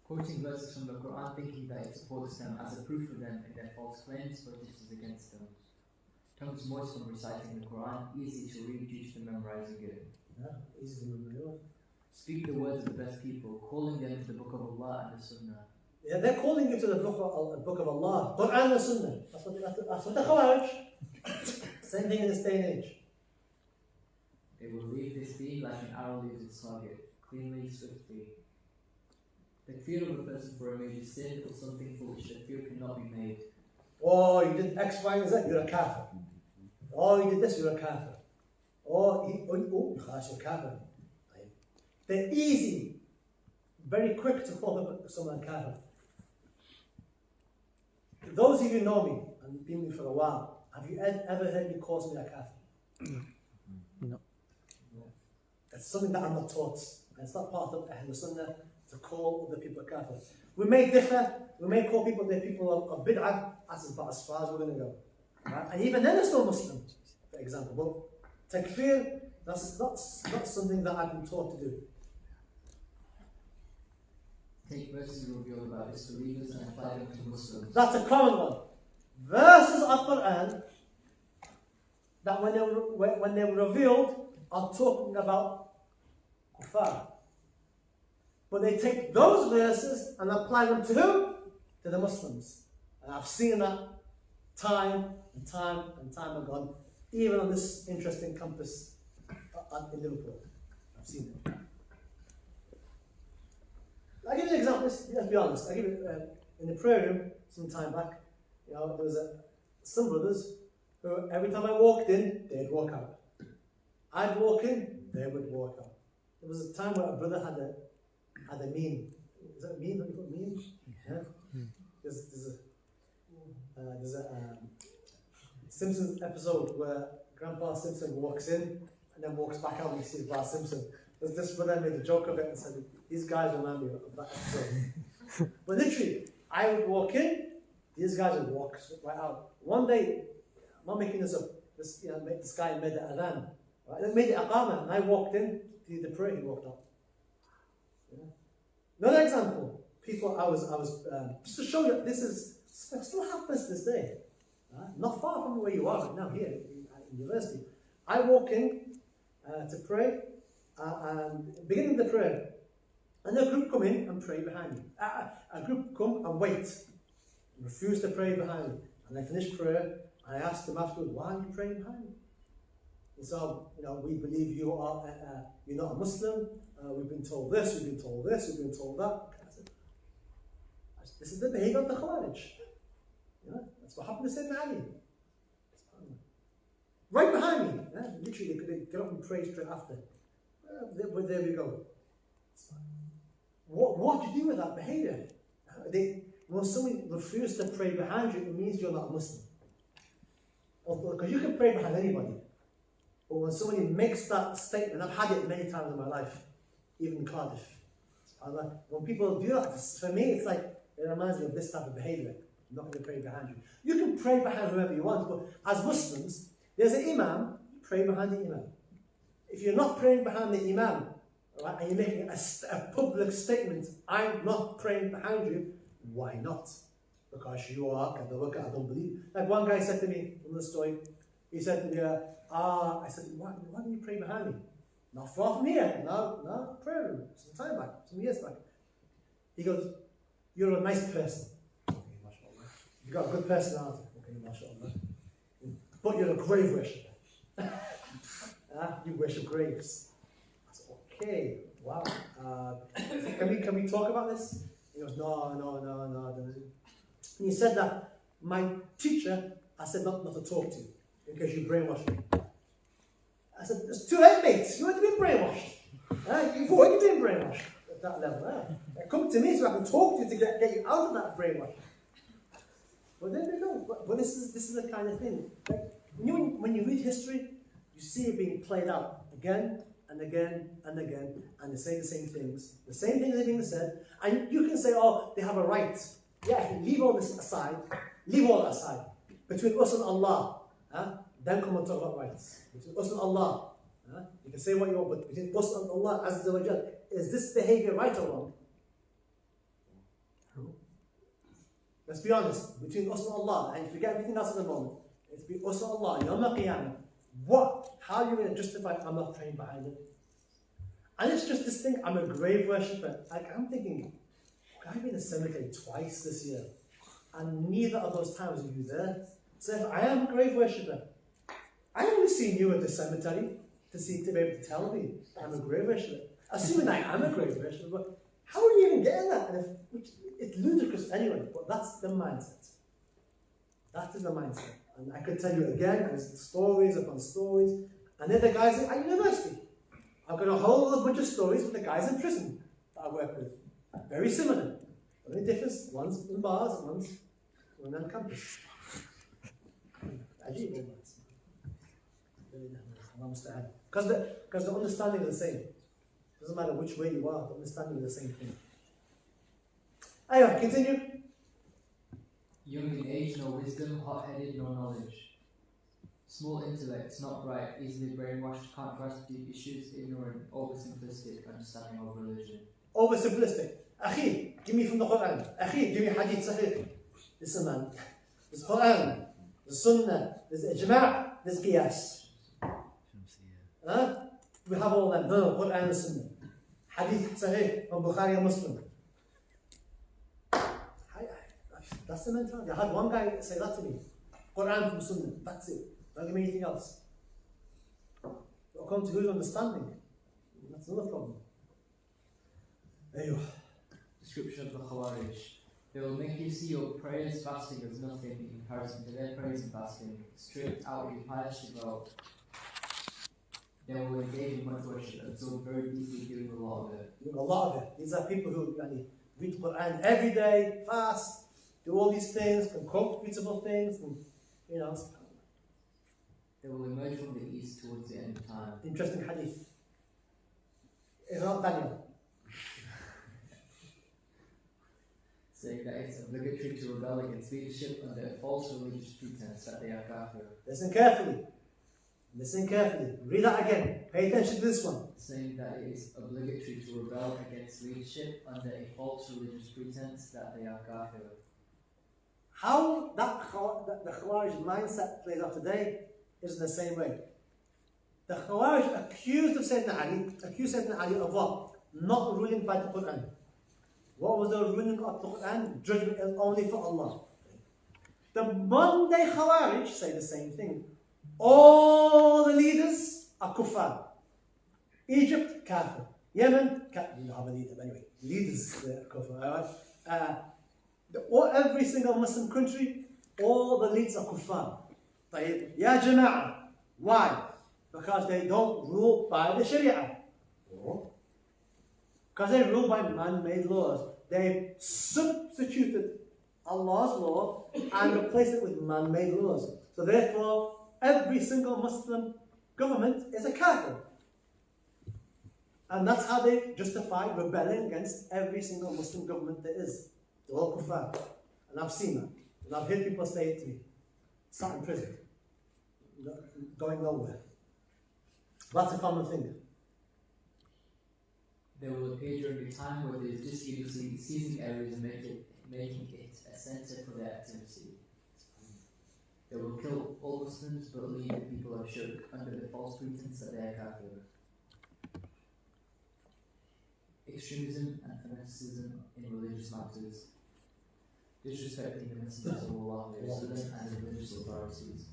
Speaker 3: Quoting verses from the Quran, thinking that it supports them as a proof for them in their false claims, but it is against them. Tongues moist from reciting the Quran, easy to read due to memorizing it.
Speaker 4: Yeah, easy to remember.
Speaker 3: Speak the words of the best people, calling them to the Book of Allah and the Sunnah.
Speaker 4: Yeah, they're calling you to the Book of Allah, Quran and Sunnah. That's what the Khawarij. Same thing in this day and age.
Speaker 3: They will leave this deen like an arrow leaves its target, cleanly, swiftly. The fear of a person for a major sin or something for which the fear cannot be made.
Speaker 4: Oh, you did X, Y, and Z, you're a kafir. Oh, you did this, you're a kafir. Oh, you're kafir. They're easy, very quick to call someone kafir. Those of you who know me and been with me for a while, have you ever heard me call somebody a kafir?
Speaker 5: No.
Speaker 4: That's something that I'm not taught. And it's not part of Ahlul Sunnah to call other people kafir. We may differ, we may call people they're people of bid'ah, that's about as far as we're going to go. Right? And even then they're still Muslim, for example. But takfir, that's not something that I've been taught to do.
Speaker 3: Take verses revealed about disbelievers and apply them to Muslims.
Speaker 4: That's a common one. Verses of Quran that when they were revealed are talking about kuffar. But they take those verses and apply them to who? To the Muslims. And I've seen that time and time and time again, even on this interesting campus in Liverpool. I've seen it. I'll give you an example. Let's be honest. I give it in the prayer room some time back. There was some brothers who every time I walked in, they'd walk out. I'd walk in, they would walk out. There was a time where a brother had a meme. Is that a meme? Have you got a meme? Yeah. There's a Simpsons episode where Grandpa Simpson walks in and then walks back out and he sees Bart Simpson. This brother made a joke of it and said, these guys remind me of that episode. But literally, I would walk in, these guys would walk right out. One day, I'm not making this up, this guy made the adhan. Right? He made the aqama, and I walked in, to the prayer, he walked out. Yeah. Another example, people, I was just to show you, this still happens to this day. Not far from where you are right now, here at university. I walk in to pray, and beginning of the prayer, and a group come in and pray behind me. A group come and wait, and refuse to pray behind me. And I finish prayer, and I asked them afterwards, why are you praying behind me? And so, we believe you're not a Muslim, we've been told this, we've been told this, we've been told that. I said, this is the behavior of the Khawarij. That's what happened to Sayyidina Ali. Right behind me. Literally, they could get up and pray straight after. But there we go. What do you do with that behavior? When someone refuses to pray behind you, it means you're not a Muslim. Because you can pray behind anybody. But when somebody makes that statement, I've had it many times in my life, even in Cardiff. When people do that, for me, it's like, it reminds me of this type of behavior. I'm not going to pray behind you. You can pray behind whoever you want, but as Muslims, there's an imam, pray behind the imam. If you're not praying behind the imam, right, and you're making a public statement, I'm not praying behind you, why not? Because you are, I don't believe. Like one guy said to me, in the story, he said to me, I said, why do you pray behind me? Not far from here, no, prayer room, some time back, some years back. He goes, you're a nice person. You've got a good personality. Okay, mashallah. But you're a grave worshipper. You worship graves. I said, okay, wow. Can we talk about this? He goes, no. And he said that my teacher, I said not to talk to you because you brainwashed me. I said, it's too late, mate. You want to be brainwashed. You've already been brainwashed at that level. Come to me so I can talk to you to get you out of that brainwash. But there we go. But this is the kind of thing. Like, when you read history, you see it being played out again and again and again, and they say the same things. The same things are being said, and you can say, oh, they have a right. Yeah, leave all this aside. Leave all that aside. Between us and Allah, then come and talk about rights. Between us and Allah, you can say what you want, but between us and Allah, Azza wa Jal, is this behavior right or wrong? Let's be honest, between us and Allah, and forget everything else at the moment, it's between us and Allah, Yawm al-Qiyamah. How are you going to justify I'm not praying behind it? And it's just this thing, I'm a grave worshipper. Like, I'm thinking, I've been in the cemetery twice this year, and neither of those times are you there. So if I am a grave worshipper, I only seen you at the cemetery to be able to tell me I'm a grave worshipper. Assuming I am a grave worshipper, but how are you even getting that? And it's ludicrous anyway, but that's the mindset. That is the mindset. And I could tell you again, and there's stories upon stories. And then the guys at university. I've got a whole bunch of stories with the guys in prison that I work with. Very similar. The only difference, one's in bars and one's on campus. Because the understanding is the same. Doesn't matter which way you are, the understanding is the same thing. Anyway, continue.
Speaker 3: Young in age, no wisdom, hot-headed, no knowledge. Small intellect, not bright, easily brainwashed, can't grasp deep issues, ignorant, oversimplistic understanding of religion.
Speaker 4: Oversimplistic. Akhi, give me from the Quran. Akhi, give me hadith sahih. Listen, man. There's Quran, there's Sunnah, there's Ijma', there's Qiyas. We have all them. No, Quran and Sunnah. Hadith Sahih from Bukhari and Muslim. That's the mentality. I had one guy say that to me. Quran from Sunnah, that's it. Don't give me anything else. It'll come to good understanding. That's another problem. Ayuh.
Speaker 3: Description of the Khawarij. They will make you see your prayers, fasting as nothing in comparison to their prayers and fasting. Stripped out your pious devout. They will engage in much worship and so very easily doing a lot of it.
Speaker 4: Doing a lot of it. These are people who read the Quran every day, fast, do all these things, can cook beautiful things, and you know.
Speaker 3: They will emerge from the east towards the end of time.
Speaker 4: Interesting hadith. It's not Daniel.
Speaker 3: Saying that it's obligatory to rebel against leadership under a false religious pretense that they are kafir.
Speaker 4: Listen carefully. Listen carefully. Read that again. Pay attention to this one.
Speaker 3: Saying that it is obligatory to rebel against leadership under a false religious pretense that they are kafir.
Speaker 4: How the Khawarij mindset plays out today is in the same way. The Khawarij accused Sayyidina Ali of what? Not ruling by the Quran. What was the ruling of the Quran? Judgment is only for Allah. The modern day Khawarij say the same thing. All the leaders are kuffar. Egypt, kafir. Yemen, kafir. You don't have a leader, but anyway. Leaders, they're kuffar. Every single Muslim country, all the leaders are kuffar. Ya Jama'ah. Why? Because they don't rule by the Sharia. Because they rule by man-made laws. They substituted Allah's law and replaced it with man-made laws. So therefore, every single Muslim government is a kafir. And that's how they justify rebelling against every single Muslim government there is. They're all kuffar. And I've seen that. And I've heard people say it to me. Sat in prison. Going nowhere. That's a common thing.
Speaker 3: They will appear during a time where there is disunity, seizing areas and making it a centre for their activity. They will kill all Muslims but leave the people of Shirk under the false pretense that they are kafir. Extremism and fanaticism in religious matters. Disrespecting the messengers of Allah and the religious authorities.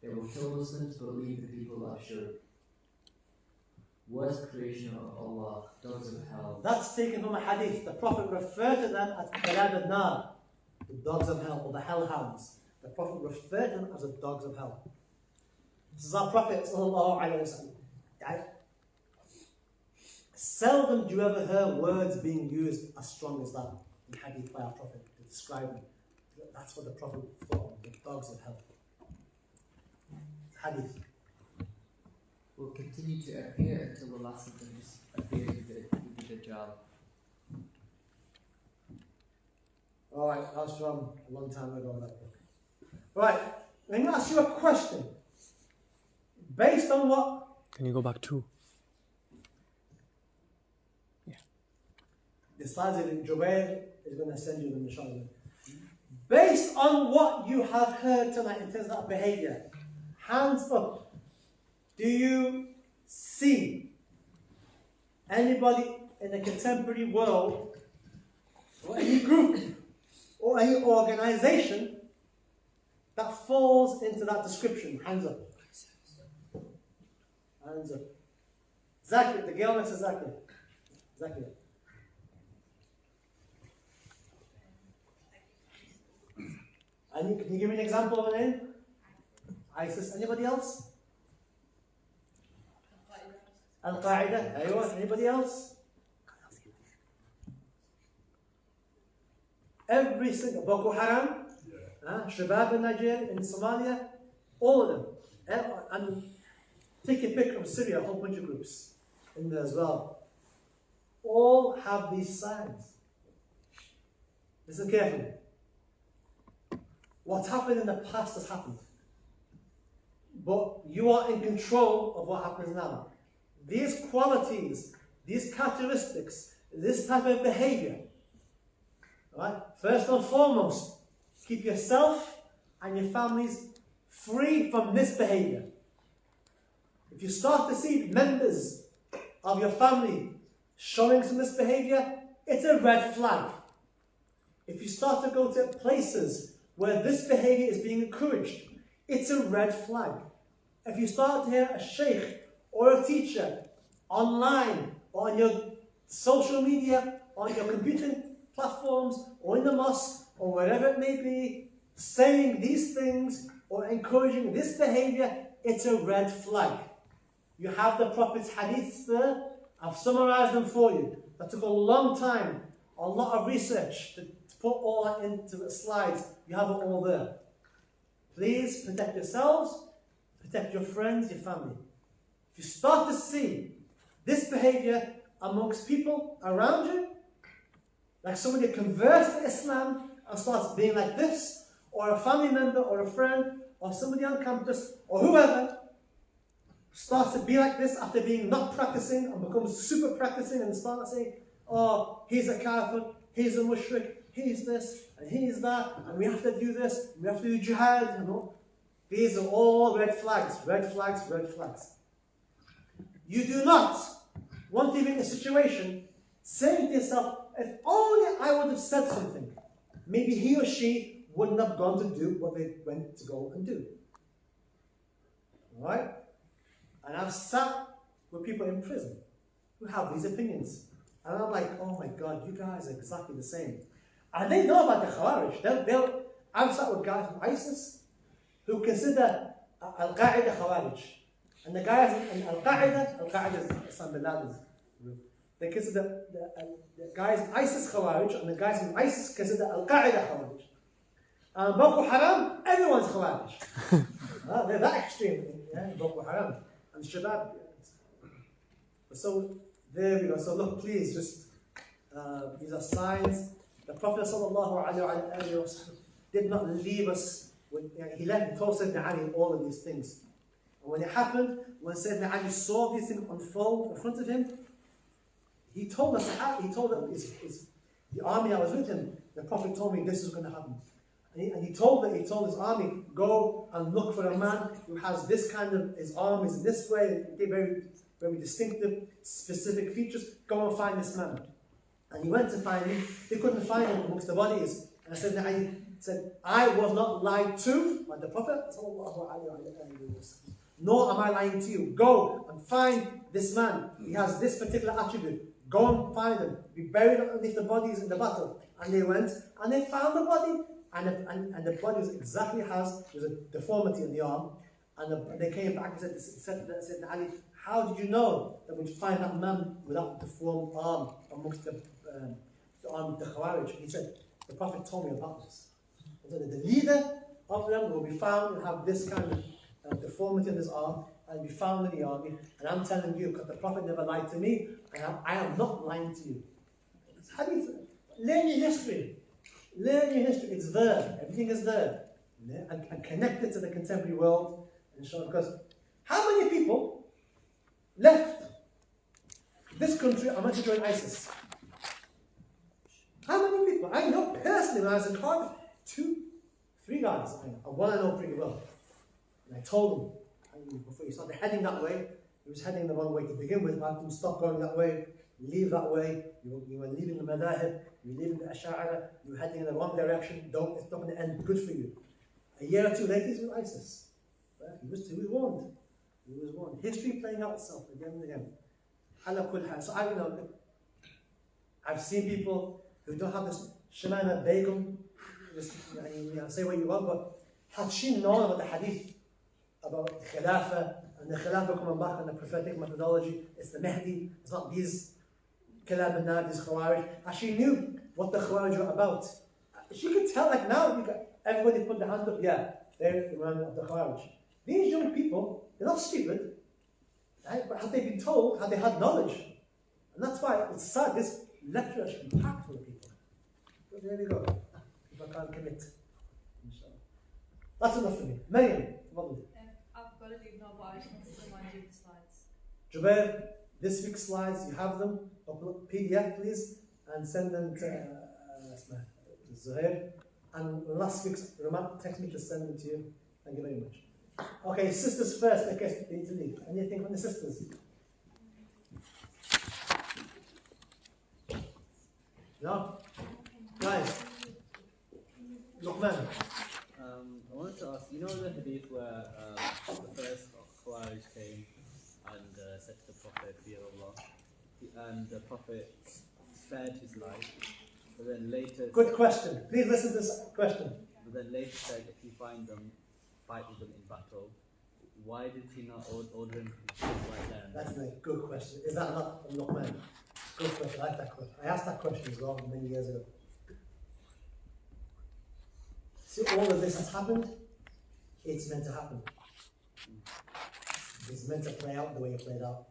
Speaker 3: They will kill Muslims but leave the people of Shirk. Worst creation of Allah, dogs of hell.
Speaker 4: That's taken from a hadith. The Prophet referred to them as Kalab al-Nar, the dogs of hell, or the hellhounds. The Prophet referred to them as the dogs of hell. This is our Prophet sallallahu alayhi wa sallam. Seldom do you ever hear words being used as strong as that in hadith by our Prophet to describe them. That's what the Prophet thought, the dogs of hell. Hadith.
Speaker 3: Will continue to appear until the last of them appears with the Dajjal.
Speaker 4: Alright, that was from a long time ago, that book. Right, let me ask you a question. Based on what?
Speaker 5: Can you go back two? Yeah.
Speaker 4: The slides in Jubair is going to send you them, inshallah. Based on what you have heard tonight in terms of that behavior, hands up. Do you see anybody in the contemporary world, or any group, or any organization that falls into that description? Hands up. Hands up. Exactly. The girl next to exactly. Exactly. And can you give me an example of a name? ISIS. Anybody else? Al-Qaeda. Aywa. Anybody else? Every single Boko Haram, Shabab in Nigeria, in Somalia, all of them. And take a pick from Syria, a whole bunch of groups in there as well. All have these signs. Listen carefully. What's happened in the past has happened. But you are in control of what happens now. These qualities, these characteristics, this type of behavior, right? First and foremost, keep yourself and your families free from this behavior. If you start to see members of your family showing some misbehavior, it's a red flag. If you start to go to places where this behavior is being encouraged, it's a red flag. If you start to hear a sheikh or a teacher online or on your social media, on your computing platforms or in the mosque or wherever it may be, saying these things or encouraging this behavior, it's a red flag. You have the Prophet's hadiths there. I've summarized them for you. That took a long time, a lot of research to put all that into slides. You have it all there. Please protect yourselves, protect your friends, your family. If you start to see this behavior amongst people around you, like somebody converts to Islam and starts being like this, or a family member or a friend or somebody on campus or whoever starts to be like this after being not practicing and becomes super practicing and starts saying, oh, he's a kafir, he's a mushrik, he's this and he's that, and we have to do this, and we have to do jihad, you know. These are all red flags, red flags, red flags. You do not want to be in a situation saying to yourself, if only I would have said something, maybe he or she wouldn't have gone to do what they went to go and do. Alright? And I've sat with people in prison who have these opinions. And I'm like, oh my God, you guys are exactly the same. And they know about the Khawarij. I've sat with guys from ISIS who consider Al-Qaeda Khawarij. And the guys in Al-Qaeda is Osama bin Laden's group. They consider the guys in ISIS Khawarij, and the guys in ISIS consider Al-Qaeda Khawarij. And Boko Haram, everyone's Khawarij. They're that extreme, Boko Haram. And Shabab. So, there we go. So look, please, just, these are signs. The Prophet ﷺ did not leave us, he told Sayyidina Ali all of these things. And when it happened, when Sayyidina Ali saw these things unfold in front of him, he told us, the army that was with him, the Prophet told me this is going to happen. And he told his army, go and look for a man who has this kind of, his arm is this way, very, very distinctive, specific features. Go and find this man. And he went to find him. They couldn't find him amongst the bodies. And I said, I was not lied to by the Prophet, nor am I lying to you. Go and find this man. He has this particular attribute. Go and find him. Be buried underneath the bodies in the battle. And they went and they found the body. And the body was exactly as there's a deformity in the arm. And they came back and said to Ali, how did you know that we'd find that man with that deformed arm amongst the arm of the Khawarij? He said, the Prophet told me about this. He said, the leader of them will be found and have this kind of deformity in his arm and be found in the army. And I'm telling you, because the Prophet never lied to me, and I am not lying to you. How do you learn your history? Learn your history. It's there. Everything is there. And connect it to the contemporary world. And show, because how many people left this country and went to join ISIS? How many people? I know personally when I was in Cardiff, 2, 3 guys. One I know pretty well. And I told him, before he started heading that way, he was heading the wrong way to begin with. I had him stop going that way, leave that way. You were leaving the Madahib, you were leaving the Ash'ara, you were heading in the wrong direction. It's not going to end good for you. A year or 2 later, he's with ISIS. He was warned. He was warned. History playing out itself again and again. So I've seen people who don't have this Shemana Begum, say what you want, but had she known about the hadith, about Khilafah, and the Khilafah coming back on the prophetic methodology, it's the Mahdi, it's not these Kalab and Nad, these Khawarij, and she knew what the Khawarij were about. She could tell, like now, everybody put their hand up, yeah, they're the man of the Khawarij. These young people, they're not stupid, right? But had they been told, had they had knowledge, and that's why it's sad, this lecture should be packed full of people. But there we go. If I can't commit. Inshallah. That's enough for me. Maryam, what will you?
Speaker 7: I've got to leave now, but I just want to remind you of the slides.
Speaker 1: Jubair, this week's slides, you have them. Upload PDF, please, and send them to Zuhair. And last week's text me to send them to you. Thank you very much. Okay, sisters first, I guess we need to leave. Anything from the sisters?
Speaker 4: No? Guys, Luqman.
Speaker 11: I wanted to ask, you know the hadith where the first Khawarij came and said to the Prophet, fear Allah, and the Prophet spared his life, but then later...
Speaker 4: Good question. Please listen to this question.
Speaker 11: But then later said, if you find them, fight with them in battle. Why did he not order him to kill right there and
Speaker 4: That's
Speaker 11: then?
Speaker 4: a good question. Is that not from Luqman? Good question. I like that question. I asked that question as well many years ago. See, all of this has happened. It's meant to happen. It's meant to play out the way it played out.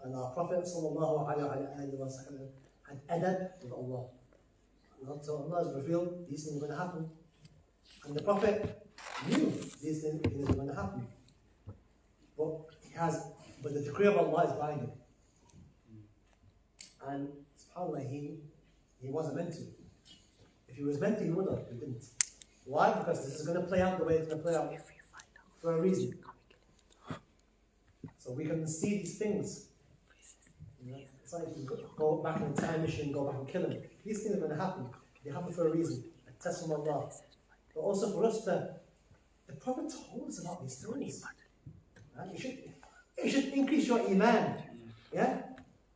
Speaker 4: And our Prophet sallallahu alaihi wasallam had adab with Allah. So Allah has revealed these things are going to happen. And the Prophet knew these things were going to happen. But the decree of Allah is binding. And subhanAllah, he wasn't meant to. If he was meant to, he would have. He didn't. Why? Because this is going to play out the way it's going to play out for a reason. So we can see these things. You know, it's like you go back in a time machine, go back and kill him. These things are going to happen. They happen for a reason. A test from Allah. But also for us the Prophet told us about these things. Right? It should increase your iman. Yeah?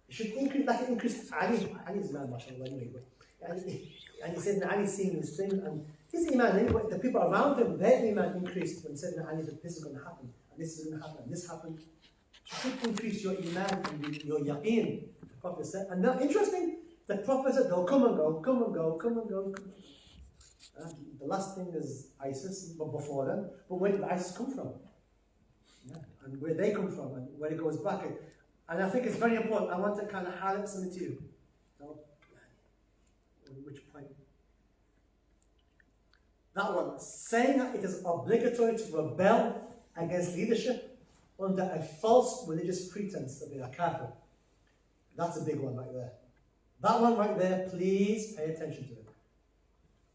Speaker 4: It should increase, like it increased Ali's iman, mashallah, anyway. And he said, Ali seeing this thing, and his iman, anyway, the people around him, their iman increased when said, Ali said, this is going to happen, and this is going to happen, and this happened. It should increase your iman and your yaqeen, the Prophet said. And now, interesting, the Prophet said, they'll come and go, come and go, come and go. The last thing is ISIS, but before then. But where did ISIS come from? Yeah. And where they come from, and where it goes back. And I think it's very important. I want to kind of highlight something to you. So, which point? That one. Saying that it is obligatory to rebel against leadership under a false religious pretense that they are kafir. That's a big one right there. That one right there, please pay attention to it.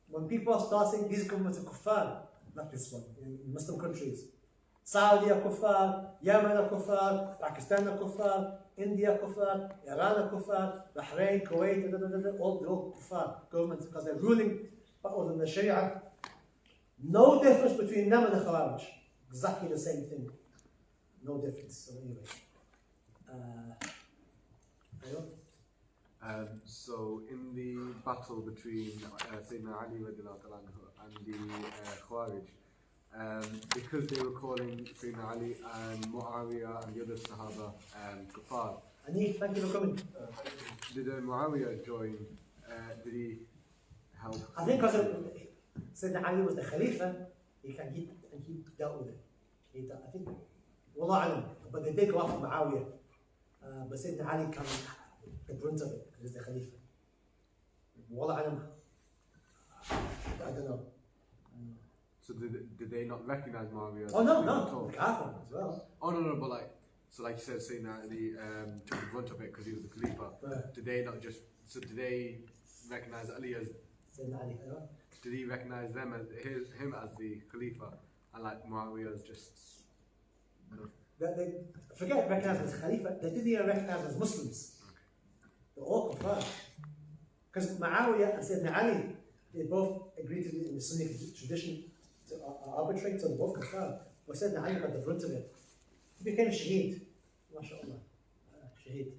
Speaker 4: When people start saying these governments are kuffar, not this one, in Muslim countries. Saudi are kuffar, Yemen are kuffar, Pakistan are kuffar, India are kuffar, Iran are kuffar, Bahrain, Kuwait, all kuffar governments because they're ruling within the Sharia. No difference between them and the Khawarij. Exactly the same thing. No difference. So anyway.
Speaker 8: So in the battle between Sayyidina Ali and the Khawarij, because they were calling Sayyidina Ali and Muawiyah and the other Sahaba kuffar.
Speaker 4: Anif, thank you for coming.
Speaker 8: Did Muawiyah join? Did he help?
Speaker 4: I think because Sayyidina Ali was the Khalifa, he dealt with it. I think, Wallah alam, but they did go after Muawiyah. But Sayyidina Ali came the brunt of it, because he's the Khalifa. Wallah alam, I don't know.
Speaker 8: So did they not recognize Muawiyah?
Speaker 4: Oh no, Kafir as well.
Speaker 8: Oh no, but like, so like you said, Sayyidina Ali took the brunt of it because he was the Khalifa. Right. Did they not just, so did they recognize Ali as,
Speaker 4: Sayyidina Ali,
Speaker 8: did he recognize them as, him as the Khalifa, and like Muawiyah as just,
Speaker 4: They forget recognized as Khalifa, they didn't even recognize as Muslims. They're all kuffar. Because Muawiyah and Sayyidina Ali, they both agreed to in the Sunni tradition to arbitrate, so they're both kuffar. But Sayyidina Ali got the brunt of it. He became a shaheed. MashaAllah. Shaheed.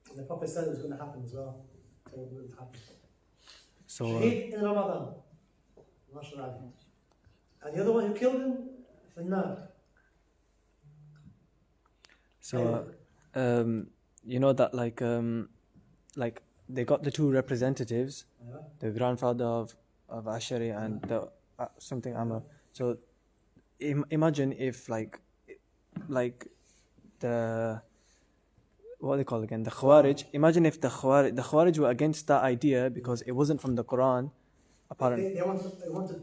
Speaker 4: And the Prophet said it was going to happen as well. So it wouldn't happen.
Speaker 5: So,
Speaker 4: Shaheed in Ramadan. MashaAllah. And the other one who killed him, Finnar.
Speaker 5: So, you know that like they got the two representatives, the grandfather of Ashari and the something Amr. So imagine if like the what they call again, the Khawarij. Imagine if the Khawarij were against that idea because it wasn't from the Quran. Apparently,
Speaker 4: They wanted.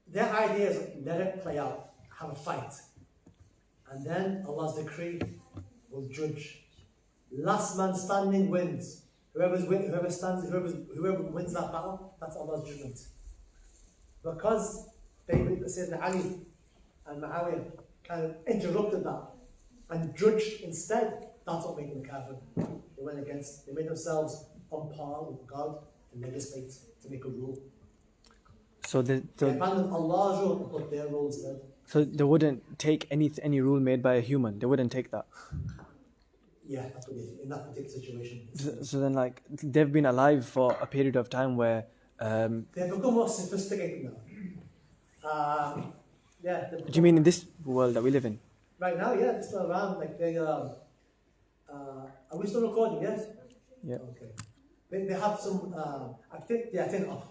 Speaker 4: Their idea is let it play out, have a fight, and then Allah's decree will judge. Last man standing wins. Whoever wins that battle, that's Allah's judgment. Because Sayyidina Ali and Muawiyah kind of interrupted that and judged instead, that's what made them kafir. They went against. They made themselves on par with God to legislate, to make a rule.
Speaker 5: So
Speaker 4: They abandoned Allah's rule and put their rule instead.
Speaker 5: so they wouldn't take any rule made by a human. They wouldn't take that.
Speaker 4: Yeah, that's what they did in that particular situation.
Speaker 5: So then, like, they've been alive for a period of time where.
Speaker 4: They've become more sophisticated now.
Speaker 5: Do you mean in this world that we live in?
Speaker 4: Right now, yeah, they're still around. Like they, are we still recording? Yes.
Speaker 5: Yeah.
Speaker 4: Okay. They have some. I think. Yeah, I think off.